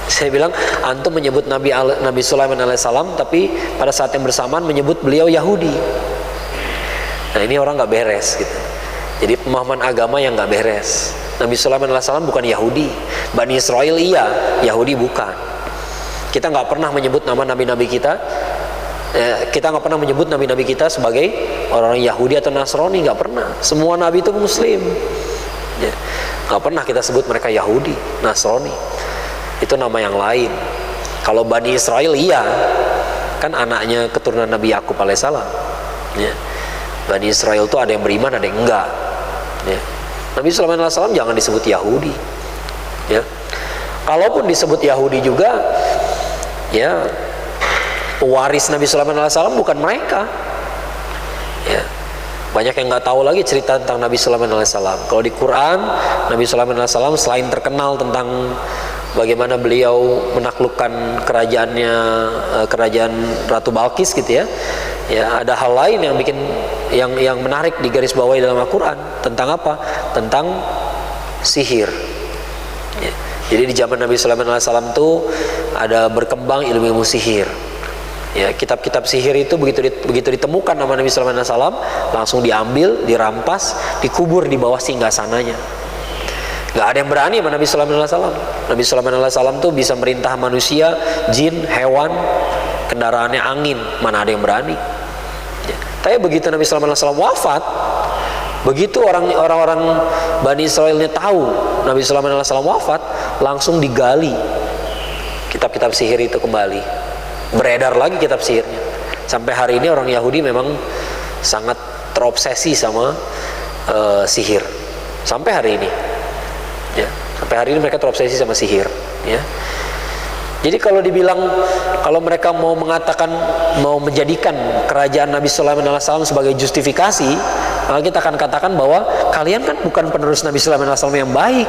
Saya bilang, antum menyebut Nabi Sulaiman alaihissalam, tapi pada saat yang bersamaan menyebut beliau Yahudi. Nah, ini orang nggak beres gitu. Jadi pemahaman agama yang nggak beres. Nabi Sulaiman alaihissalam bukan Yahudi. Bani Israel iya, Yahudi bukan. Kita nggak pernah menyebut nama nabi-nabi kita. Kita nggak pernah menyebut nabi-nabi kita sebagai orang Yahudi atau Nasrani, nggak pernah. Semua nabi itu Muslim. Ya. Nggak pernah kita sebut mereka Yahudi, Nasrani. Itu nama yang lain. Kalau Bani Israel iya, kan anaknya keturunan Nabi Yakub alaihissalam. Ya. Bani Israel itu ada yang beriman, ada yang enggak. Ya. Nabi Sulaiman alaihissalam jangan disebut Yahudi. Ya. Kalaupun disebut Yahudi juga, ya waris Nabi Sulaiman alaihissalam bukan mereka. Ya. Banyak yang nggak tahu lagi cerita tentang Nabi Sulaiman alaihissalam. Kalau di Quran, Nabi Sulaiman alaihissalam selain terkenal tentang bagaimana beliau menaklukkan kerajaannya, kerajaan Ratu Balkis gitu ya. Ya, ada hal lain yang bikin yang menarik di garis bawahi dalam Al-Quran. Tentang apa? Tentang sihir. Ya. Jadi di zaman Nabi Sulaiman alaihissalam itu ada berkembang ilmu sihir. Ya, kitab-kitab sihir itu begitu ditemukan nama Nabi Sulaiman alaihissalam, langsung diambil, dirampas, dikubur di bawah singgasananya. Gak ada yang berani sama Nabi Sulaiman alaihissalam. Nabi Sulaiman alaihissalam tuh bisa merintah manusia, jin, hewan, kendaraannya angin, mana ada yang berani. Ya. Tapi begitu Nabi Sulaiman alaihissalam wafat, begitu orang-orang Bani Israelnya tahu Nabi Sulaiman alaihissalam wafat, langsung digali kitab-kitab sihir itu kembali, beredar lagi kitab sihirnya. Sampai hari ini orang Yahudi memang sangat terobsesi sama sihir sampai hari ini. Ya, sampai hari ini mereka terobsesi sama sihir. Ya. Jadi kalau dibilang, kalau mereka mau mengatakan, mau menjadikan kerajaan Nabi Sulaiman alaihissalam sebagai justifikasi, maka kita akan katakan bahwa kalian kan bukan penerus Nabi Sulaiman alaihissalam yang baik.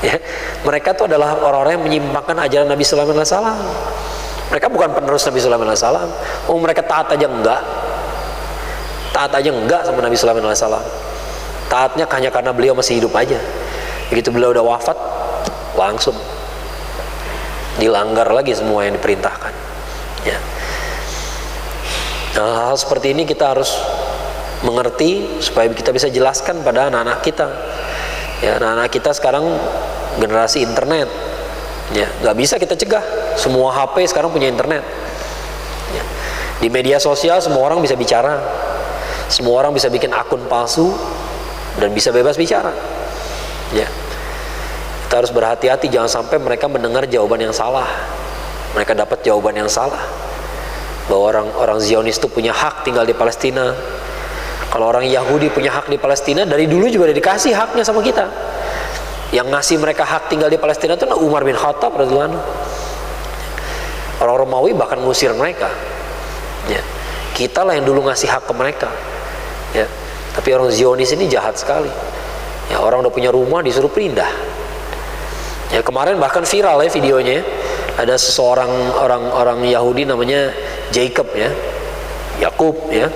Ya. Mereka itu adalah orang-orang yang menyimpangkan ajaran Nabi Sulaiman alaihissalam. Mereka bukan penerus Nabi Sulaiman alaihissalam. Oh, mereka taat aja enggak. Taat aja enggak sama Nabi Sulaiman alaihissalam. Taatnya hanya karena beliau masih hidup aja. Begitu beliau udah wafat, langsung dilanggar lagi semua yang diperintahkan. Ya. Nah, hal seperti ini kita harus mengerti supaya kita bisa jelaskan pada anak-anak kita. Ya, anak-anak kita sekarang generasi internet. Ya, nggak bisa kita cegah. Semua HP sekarang punya internet. Ya. Di media sosial semua orang bisa bicara. Semua orang bisa bikin akun palsu dan bisa bebas bicara. Ya. Kita harus berhati-hati jangan sampai mereka mendengar jawaban yang salah. Mereka dapat jawaban yang salah bahwa orang Zionis itu punya hak tinggal di Palestina. Kalau orang Yahudi punya hak di Palestina, dari dulu juga udah dikasih haknya sama kita. Yang ngasih mereka hak tinggal di Palestina itu Umar bin Khattab radhiyallahu anhu. Orang Romawi bahkan ngusir mereka. Ya. Kita lah yang dulu ngasih hak ke mereka. Ya. Tapi orang Zionis ini jahat sekali. Ya, orang udah punya rumah disuruh pindah. Ya, kemarin bahkan viral ya videonya. Ada seseorang orang Yahudi namanya Jacob ya. Yakub ya.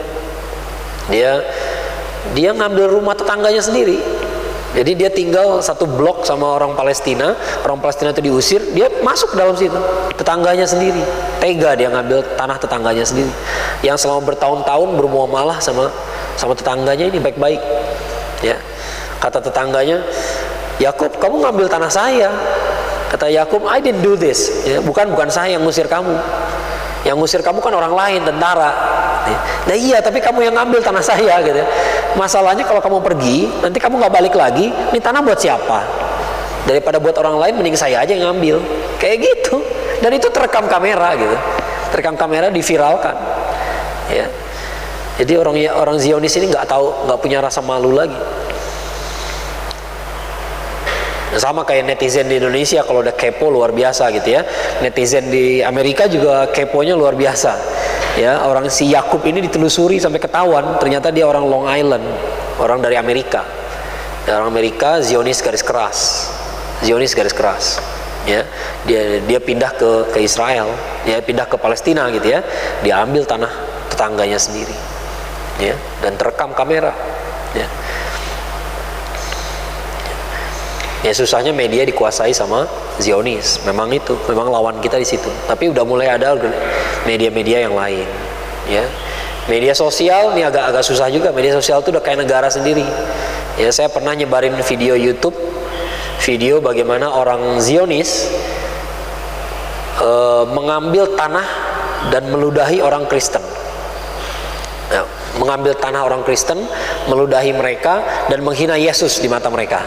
Dia ngambil rumah tetangganya sendiri. Jadi dia tinggal satu blok sama orang Palestina. Orang Palestina itu diusir, dia masuk ke dalam situ. Tetangganya sendiri. Tega dia ngambil tanah tetangganya sendiri. Yang selama bertahun-tahun bermuamalah sama tetangganya ini baik-baik. Ya. Kata tetangganya, Yakub, kamu ngambil tanah saya. Kata Yakub, I didn't do this. Ya, bukan saya yang ngusir kamu. Yang ngusir kamu kan orang lain, tentara. Nah iya, tapi kamu yang ngambil tanah saya gitu. Masalahnya kalau kamu pergi, nanti kamu nggak balik lagi. Ini tanah buat siapa? Daripada buat orang lain, mending saya aja yang ngambil. Kayak gitu. Dan itu terekam kamera gitu. Terekam kamera diviralkan. Ya. Jadi orang Zionis ini nggak punya rasa malu lagi. Sama kayak netizen di Indonesia kalau udah kepo luar biasa gitu ya. Netizen di Amerika juga keponya luar biasa. Ya, orang si Yakub ini ditelusuri sampai ketahuan, ternyata dia orang Long Island, orang dari Amerika. Ya, orang Amerika, Zionis garis keras. Zionis garis keras. Ya, dia pindah ke Israel, ya pindah ke Palestina gitu ya. Dia ambil tanah tetangganya sendiri. Ya, dan terekam kamera. Ya. Ya susahnya media dikuasai sama Zionis. Memang itu, memang lawan kita di situ. Tapi udah mulai ada media-media yang lain. Ya, media sosial ini agak susah juga. Media sosial itu udah kayak negara sendiri. Ya, saya pernah nyebarin video YouTube, video bagaimana orang Zionis mengambil tanah dan meludahi orang Kristen. Nah, mengambil tanah orang Kristen, meludahi mereka dan menghina Yesus di mata mereka.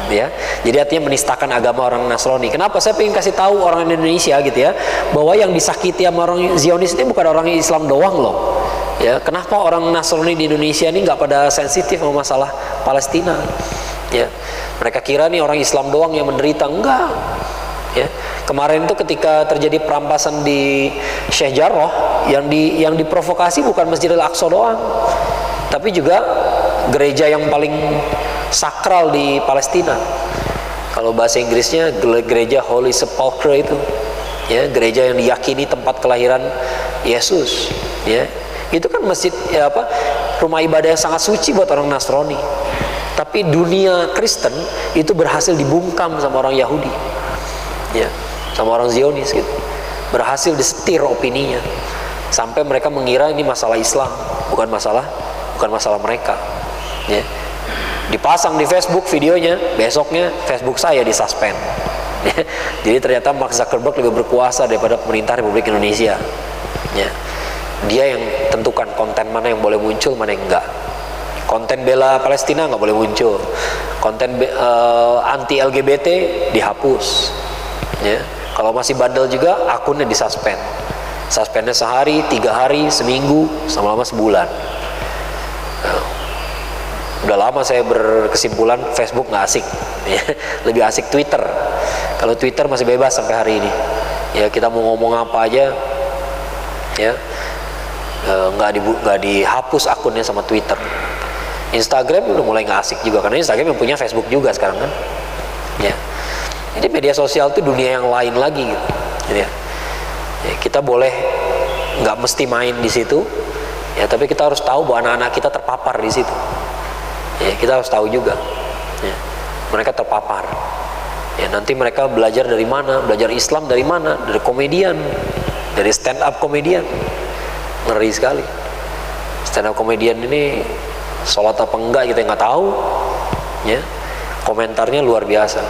Ya, jadi artinya menistakan agama orang Nasrani. Kenapa saya ingin kasih tahu orang Indonesia gitu ya, bahwa yang disakiti sama orang Zionis ini bukan orang Islam doang loh. Ya, kenapa orang Nasrani di Indonesia ini nggak pada sensitif sama masalah Palestina? Ya, mereka kira nih orang Islam doang yang menderita. Enggak. Ya, kemarin itu ketika terjadi perampasan di Sheikh Jarrah, yang diprovokasi bukan Masjidil Aqsa doang, tapi juga gereja yang paling sakral di Palestina. Kalau bahasa Inggrisnya gereja Holy Sepulchre itu, ya, gereja yang diyakini tempat kelahiran Yesus. Ya, itu kan masjid, ya apa, rumah ibadah yang sangat suci buat orang Nasrani. Tapi dunia Kristen itu berhasil dibungkam sama orang Yahudi, ya, sama orang Zionis gitu. Berhasil disetir opininya sampai mereka mengira ini masalah Islam, bukan masalah mereka. Ya. Dipasang di Facebook videonya, besoknya Facebook saya disuspend. Jadi ternyata Mark Zuckerberg lebih berkuasa daripada pemerintah Republik Indonesia. Ya. Dia yang tentukan konten mana yang boleh muncul, mana yang enggak. Konten bela Palestina nggak boleh muncul. Konten anti LGBT dihapus. Ya. Kalau masih bandel juga, akunnya disuspend. Suspendnya sehari, 3 hari, seminggu, sama-sama sebulan. Nah, udah lama saya berkesimpulan Facebook nggak asik, ya. Lebih asik Twitter. Kalau Twitter masih bebas sampai hari ini, ya kita mau ngomong apa aja, ya nggak dihapus akunnya sama Twitter. Instagram udah mulai nggak asik juga, karena Instagram yang punya Facebook juga sekarang kan, ya. Jadi media sosial itu dunia yang lain lagi, gitu. Ya, kita boleh nggak mesti main di situ, ya, tapi kita harus tahu bahwa anak-anak kita terpapar di situ. Ya, kita harus tahu juga, ya, mereka terpapar. Ya, nanti mereka belajar dari mana? Belajar Islam dari mana? Dari komedian, dari stand up komedian. Ngeri sekali. Stand up komedian ini sholat apa enggak kita nggak tahu. Ya, komentarnya luar biasa.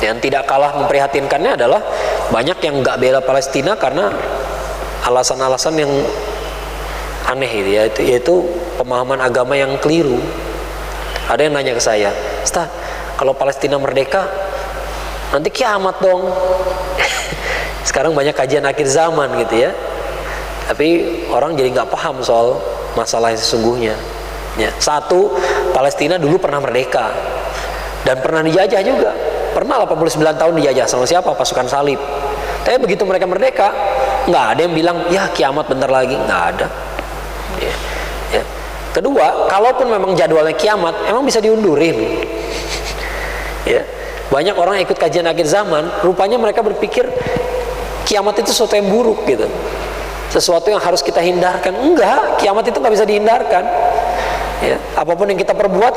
Yang tidak kalah memprihatinkannya adalah banyak yang nggak bela Palestina karena alasan-alasan yang aneh gitu ya, yaitu pemahaman agama yang keliru. Ada yang nanya ke saya, Ustaz, kalau Palestina merdeka nanti kiamat dong. Sekarang banyak kajian akhir zaman gitu ya, tapi orang jadi nggak paham soal masalah yang sesungguhnya. Ya, satu, Palestina dulu pernah merdeka dan pernah dijajah juga. Pernah 89 tahun dijajah sama siapa? Pasukan salib. Tapi begitu mereka merdeka, nggak ada yang bilang ya kiamat bentar lagi, nggak ada. Ya. Ya. Kedua, kalaupun memang jadwalnya kiamat, emang bisa diundurin. Ya. Banyak orang yang ikut kajian akhir zaman, rupanya mereka berpikir kiamat itu sesuatu yang buruk gitu, sesuatu yang harus kita hindarkan. Enggak, kiamat itu nggak bisa dihindarkan. Ya. Apapun yang kita perbuat,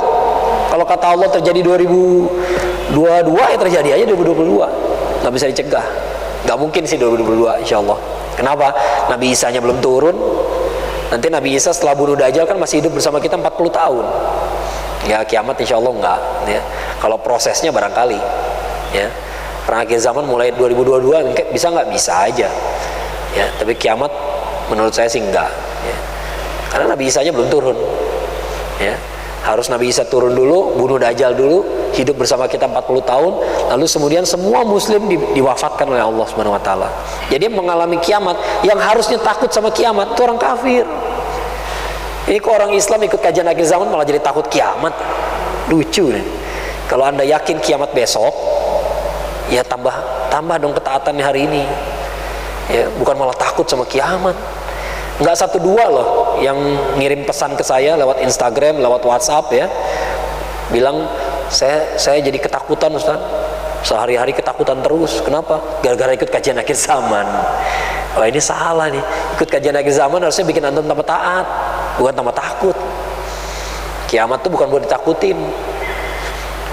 kalau kata Allah terjadi 2022, ya terjadi aja 2022, nggak bisa dicegah. Nggak mungkin sih 2022, insya Allah. Kenapa? Nabi Isa-nya belum turun. Nanti Nabi Isa setelah bunuh Dajjal kan masih hidup bersama kita 40 tahun. Ya, kiamat insya Allah enggak. Ya. Kalau prosesnya barangkali, ya, perang akhir zaman mulai 2022 bisa nggak? Bisa aja. Ya, tapi kiamat menurut saya sih enggak. Ya. Karena Nabi Isa-nya belum turun. Ya. Harus Nabi Isa turun dulu, bunuh Dajjal dulu, hidup bersama kita 40 tahun, lalu kemudian semua muslim diwafatkan oleh Allah Subhanahu wa taala. Jadi mengalami kiamat, yang harusnya takut sama kiamat itu orang kafir. Ini kok orang Islam ikut kajian akhir zaman malah jadi takut kiamat. Lucu nih. Kalau Anda yakin kiamat besok, ya tambah dong ketaatannya hari ini. Ya, bukan malah takut sama kiamat. Nggak satu dua loh yang ngirim pesan ke saya lewat Instagram, lewat WhatsApp ya, bilang saya jadi ketakutan Ustaz, sehari-hari ketakutan terus. Kenapa? Gara-gara ikut kajian akhir zaman. Wah, ini salah nih. Ikut kajian akhir zaman harusnya bikin antum tambah taat, bukan tambah takut. Kiamat tuh bukan buat ditakutin.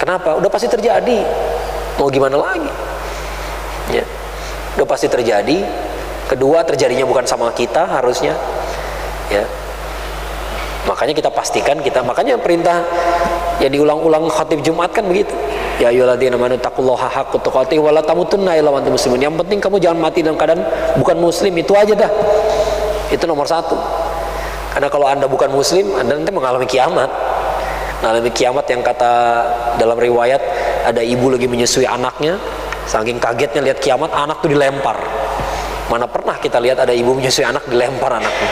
Kenapa? Udah pasti terjadi. Mau gimana lagi? Ya, udah pasti terjadi. Kedua, terjadinya bukan sama kita harusnya, ya. Makanya kita pastikan makanya perintah yang diulang-ulang khatib Jumat kan begitu. Ya ayyuhalladzina amanu taqullaha haqqa tuqatih wa la tamutunna illa wa antum muslimun. Yang penting kamu jangan mati dalam keadaan bukan muslim, itu aja dah. Itu nomor satu. Karena kalau Anda bukan muslim, Anda nanti mengalami kiamat. Mengalami kiamat yang kata dalam riwayat, ada ibu lagi menyusui anaknya, saking kagetnya lihat kiamat, anak tuh dilempar. Mana pernah kita lihat ada ibu menyusui anak dilempar anaknya,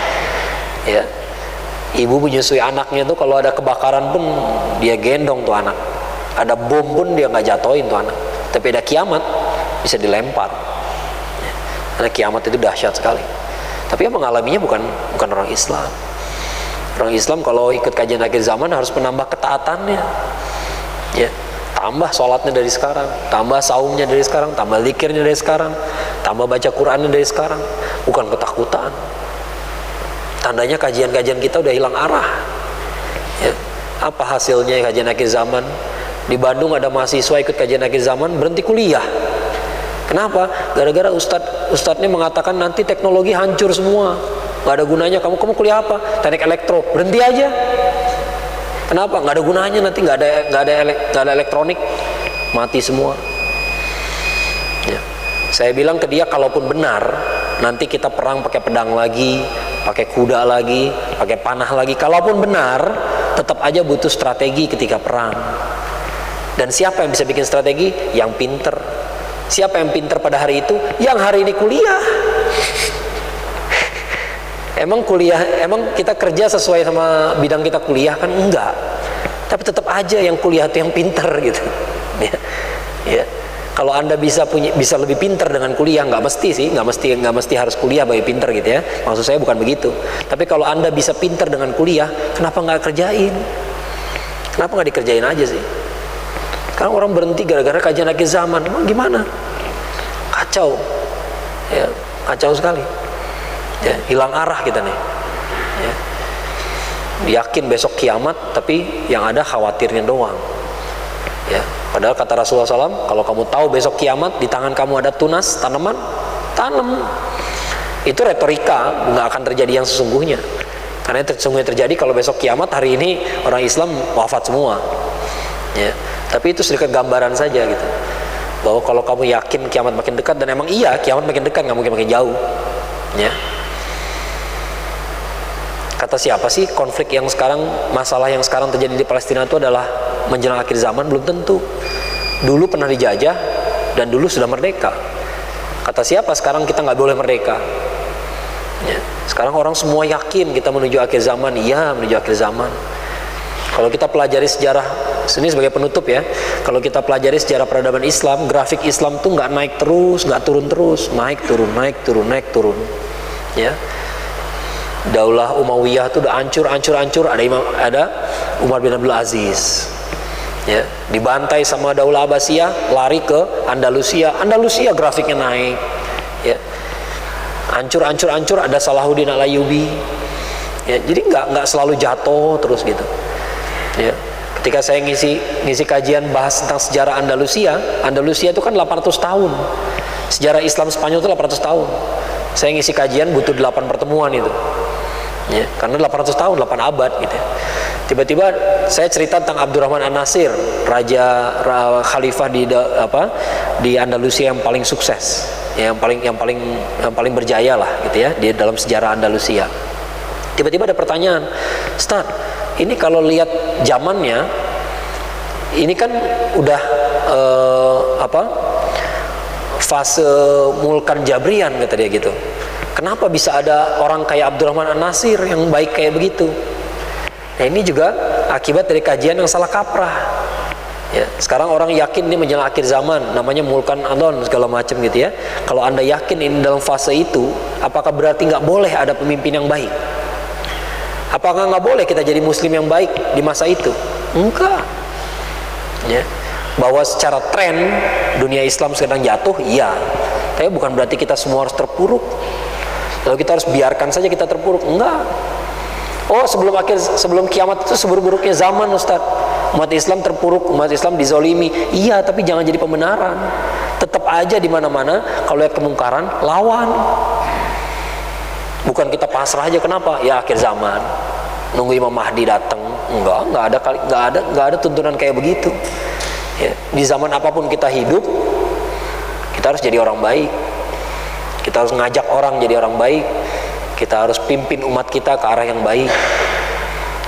ya. Ibu menyusui anaknya tuh kalau ada kebakaran pun dia gendong tuh anak, ada bom pun dia nggak jatoin tuh anak. Tapi ada kiamat bisa dilempar, ya. Karena kiamat itu dahsyat sekali. Tapi yang mengalaminya bukan orang Islam. Orang Islam kalau ikut kajian akhir zaman harus menambah ketaatannya, ya. Tambah sholatnya dari sekarang, tambah saumnya dari sekarang, tambah zikirnya dari sekarang, tambah baca Qurannya dari sekarang. Bukan ketakutan. Tandanya kajian-kajian kita udah hilang arah, ya. Apa hasilnya kajian akhir zaman? Di Bandung ada mahasiswa ikut kajian akhir zaman berhenti kuliah. Kenapa? Gara-gara ustadznya mengatakan nanti teknologi hancur semua, nggak ada gunanya. Kamu kuliah apa? Teknik elektro, berhenti aja. Kenapa? Nggak ada gunanya, nanti nggak ada elektronik, mati semua. Ya. Saya bilang ke dia, kalaupun benar, nanti kita perang pakai pedang lagi, pakai kuda lagi, pakai panah lagi. Kalaupun benar, tetap aja butuh strategi ketika perang. Dan siapa yang bisa bikin strategi? Yang pinter. Siapa yang pinter pada hari itu? Yang hari ini kuliah. Emang kita kerja sesuai sama bidang kita kuliah kan? Enggak. Tapi tetap aja yang kuliah itu yang pinter gitu. Ya. Ya. Kalau Anda bisa lebih pinter dengan kuliah, nggak mesti harus kuliah bagi pinter gitu ya. Maksud saya bukan begitu. Tapi kalau Anda bisa pinter dengan kuliah, kenapa nggak kerjain? Kenapa nggak dikerjain aja sih? Sekarang orang berhenti gara-gara kajian akhir zaman. Emang gimana? Kacau. Ya, kacau sekali. Ya, hilang arah kita nih, ya. Yakin besok kiamat, tapi yang ada khawatirnya doang, ya. Padahal kata Rasulullah SAW, kalau kamu tahu besok kiamat di tangan kamu ada tunas tanaman, tanam. Itu retorika, nggak akan terjadi yang sesungguhnya. Karena yang sesungguhnya terjadi kalau besok kiamat, hari ini orang Islam wafat semua, ya. Tapi itu sedikit gambaran saja gitu, bahwa kalau kamu yakin kiamat makin dekat, dan emang iya kiamat makin dekat, nggak mungkin makin jauh, ya. Kata siapa sih konflik yang sekarang, masalah yang sekarang terjadi di Palestina itu adalah menjelang akhir zaman? Belum tentu. Dulu pernah dijajah dan dulu sudah merdeka. Kata siapa sekarang kita nggak boleh merdeka? Ya. Sekarang orang semua yakin kita menuju akhir zaman. Iya, menuju akhir zaman. Kalau kita pelajari sejarah, ini sebagai penutup ya, kalau kita pelajari sejarah peradaban Islam, grafik Islam tuh nggak naik terus, nggak turun terus, naik turun, naik turun, naik turun, ya. Daulah Umayyah itu udah hancur. Ada Umar bin Abdul Aziz, ya, dibantai sama Daulah Abbasiyah, lari ke Andalusia grafiknya naik, ya. Hancur. Ada Salahuddin Al-Ayyubi, ya. Jadi nggak selalu jatuh terus gitu, ya. Ketika saya ngisi kajian bahas tentang sejarah Andalusia itu kan 800 tahun. Sejarah Islam Spanyol itu 800 tahun. Saya ngisi kajian butuh 8 pertemuan itu, ya, karena 800 tahun, 8 abad gitu ya. Tiba-tiba saya cerita tentang Abdurrahman An-Nasir, khalifah di Andalusia yang paling sukses, ya, yang paling berjaya lah gitu ya di dalam sejarah Andalusia. Tiba-tiba ada pertanyaan, Ustaz, ini kalau lihat zamannya ini kan udah fase Mulkan Jabrian, kata dia gitu. Kenapa bisa ada orang kayak Abdurrahman An-Nasir yang baik kayak begitu? Nah, ini juga akibat dari kajian yang salah kaprah. Ya, sekarang orang yakin ini menjelang akhir zaman, namanya mulkan adon segala macam gitu ya. Kalau Anda yakin ini dalam fase itu, apakah berarti nggak boleh ada pemimpin yang baik? Apakah nggak boleh kita jadi muslim yang baik di masa itu? Enggak. Ya. Bahwa secara tren dunia Islam sedang jatuh, iya. Tapi bukan berarti kita semua harus terpuruk. Lalu kita harus biarkan saja kita terpuruk, enggak. Oh, sebelum kiamat itu seburuk-buruknya zaman, Ustaz. Umat Islam terpuruk, umat Islam dizolimi. Iya, tapi jangan jadi pembenaran. Tetap aja di mana-mana kalau lihat kemungkaran, lawan. Bukan kita pasrah aja, kenapa? Ya akhir zaman. Nunggu Imam Mahdi datang. Enggak ada tuntunan kayak begitu. Ya, di zaman apapun kita hidup, kita harus jadi orang baik. Kita harus ngajak orang jadi orang baik. Kita harus pimpin umat kita ke arah yang baik.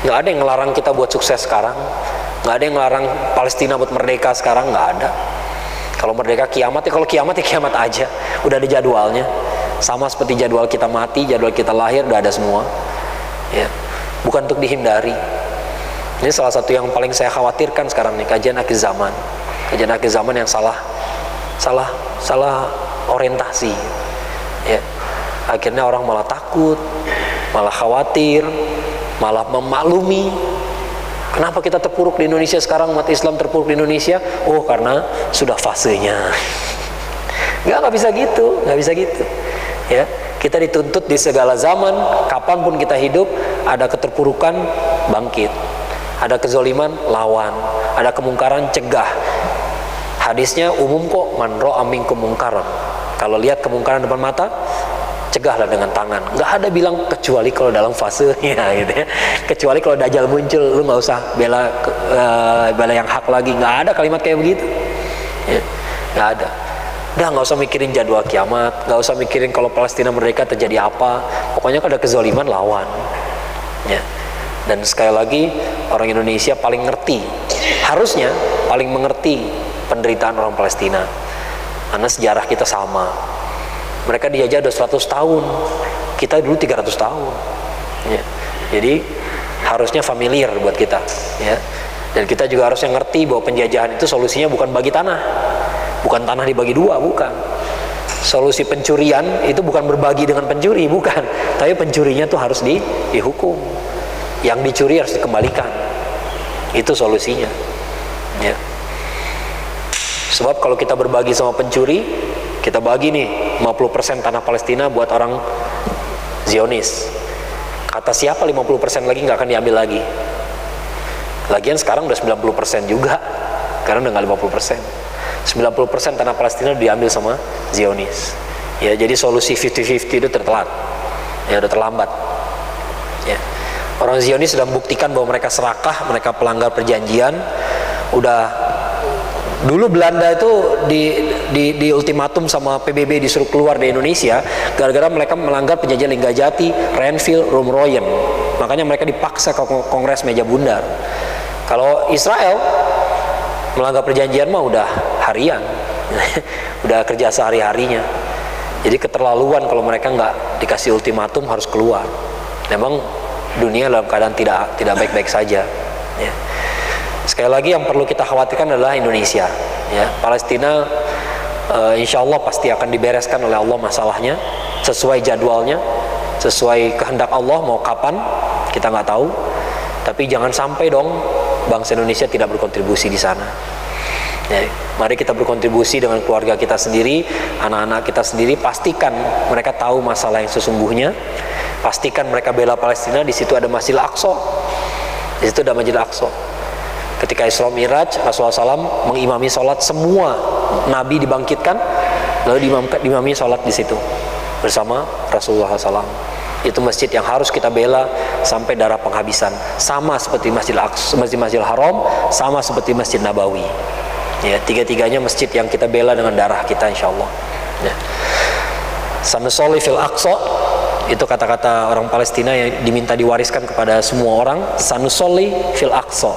Nggak ada yang ngelarang kita buat sukses sekarang. Nggak ada yang ngelarang Palestina buat merdeka sekarang, nggak ada. Kalau merdeka kiamat, ya kalau kiamat ya kiamat aja. Udah ada jadwalnya. Sama seperti jadwal kita mati, jadwal kita lahir, udah ada semua. Ya, bukan untuk dihindari. Ini salah satu yang paling saya khawatirkan sekarang nih, kajian akhir zaman. Kajian akhir zaman yang salah orientasi. Ya. Akhirnya orang malah takut, malah khawatir, malah memaklumi. Kenapa kita terpuruk di Indonesia sekarang, umat Islam terpuruk di Indonesia? Oh, karena sudah fasenya. Nggak bisa gitu, nggak bisa gitu. Ya, kita dituntut di segala zaman, kapanpun kita hidup, ada keterpurukan, bangkit. Ada kezoliman, lawan. Ada kemungkaran, cegah. Hadisnya umum kok, man ra'a minkum mungkaran. Kalau lihat kemungkaran depan mata, cegahlah dengan tangan. Nggak ada bilang kecuali kalau dalam fasenya gitu ya. Kecuali kalau dajjal muncul, lu nggak usah bela yang hak lagi. Nggak ada kalimat kayak begitu. Ya, nggak ada. Udah nggak usah mikirin jadwal kiamat, nggak usah mikirin kalau Palestina merdeka terjadi apa. Pokoknya kalau ada kezaliman, lawan. Ya. Dan sekali lagi, orang Indonesia paling ngerti, harusnya paling mengerti penderitaan orang Palestina. Karena sejarah kita sama. Mereka dijajah udah 100 tahun, kita dulu 300 tahun. Ya. Jadi harusnya familiar buat kita. Ya. Dan kita juga harusnya ngerti bahwa penjajahan itu solusinya bukan bagi tanah, bukan tanah dibagi dua, bukan. Solusi pencurian itu bukan berbagi dengan pencuri, bukan. Tapi pencurinya tuh harus dihukum. Yang dicuri harus dikembalikan. Itu solusinya. Ya. Sebab kalau kita berbagi sama pencuri, kita bagi nih 50% tanah Palestina buat orang Zionis. Kata siapa 50% lagi nggak akan diambil lagi. Lagian sekarang udah 90% juga, karena udah nggak 50%. 90% tanah Palestina diambil sama Zionis. Ya, jadi solusi 50-50 itu tertelat. Ya, udah terlambat. Ya. Orang Zionis sudah membuktikan bahwa mereka serakah, mereka pelanggar perjanjian. Udah dulu Belanda itu di ultimatum sama PBB disuruh keluar dari Indonesia gara-gara mereka melanggar perjanjian Linggajati, Renville, Roem-Royen. Makanya mereka dipaksa ke Kongres Meja Bundar. Kalau Israel melanggar perjanjian mah udah harian, udah kerja sehari-harinya. Jadi keterlaluan kalau mereka nggak dikasih ultimatum harus keluar. Memang dunia dalam keadaan tidak baik-baik saja. Ya. Sekali lagi yang perlu kita khawatirkan adalah Indonesia. Ya, Palestina insya Allah pasti akan dibereskan oleh Allah masalahnya sesuai jadwalnya, sesuai kehendak Allah. Mau kapan kita nggak tahu. Tapi jangan sampai dong bangsa Indonesia tidak berkontribusi di sana. Ya, mari kita berkontribusi dengan keluarga kita sendiri, anak-anak kita sendiri. Pastikan mereka tahu masalah yang sesungguhnya. Pastikan mereka bela Palestina. Di situ ada Masjidil Aqsa. Di situ ada Masjidil Aqsa. Ketika Isra Mi'raj, Rasulullah SAW mengimami sholat, semua Nabi dibangkitkan, lalu diimami sholat di situ bersama Rasulullah SAW. Itu masjid yang harus kita bela sampai darah penghabisan. Sama seperti Masjidil Aqsa, Masjidil Haram, sama seperti Masjid Nabawi. Ya, tiga-tiganya masjid yang kita bela dengan darah kita, insya Allah. Ya. Sanusholli fil Aqsa, itu kata-kata orang Palestina yang diminta diwariskan kepada semua orang. Sanusholli fil Aqsa.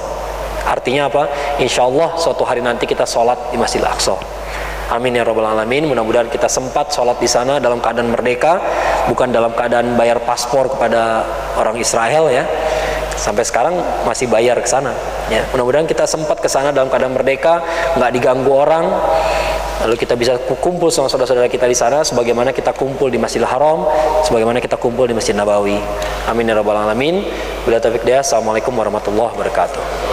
Artinya apa? Insya Allah suatu hari nanti kita sholat di Masjidil Aqsa. Amin ya rabbal alamin. Mudah-mudahan kita sempat sholat di sana dalam keadaan merdeka, bukan dalam keadaan bayar paspor kepada orang Israel ya. sampai sekarang masih bayar ke sana. Ya, mudah-mudahan kita sempat ke sana dalam keadaan merdeka, nggak diganggu orang. Lalu kita bisa kumpul sama saudara-saudara kita di sana, sebagaimana kita kumpul di Masjidil Haram, sebagaimana kita kumpul di Masjid Nabawi. Amin ya rabbal alamin. Bila taufiq dia, assalamualaikum warahmatullahi wabarakatuh.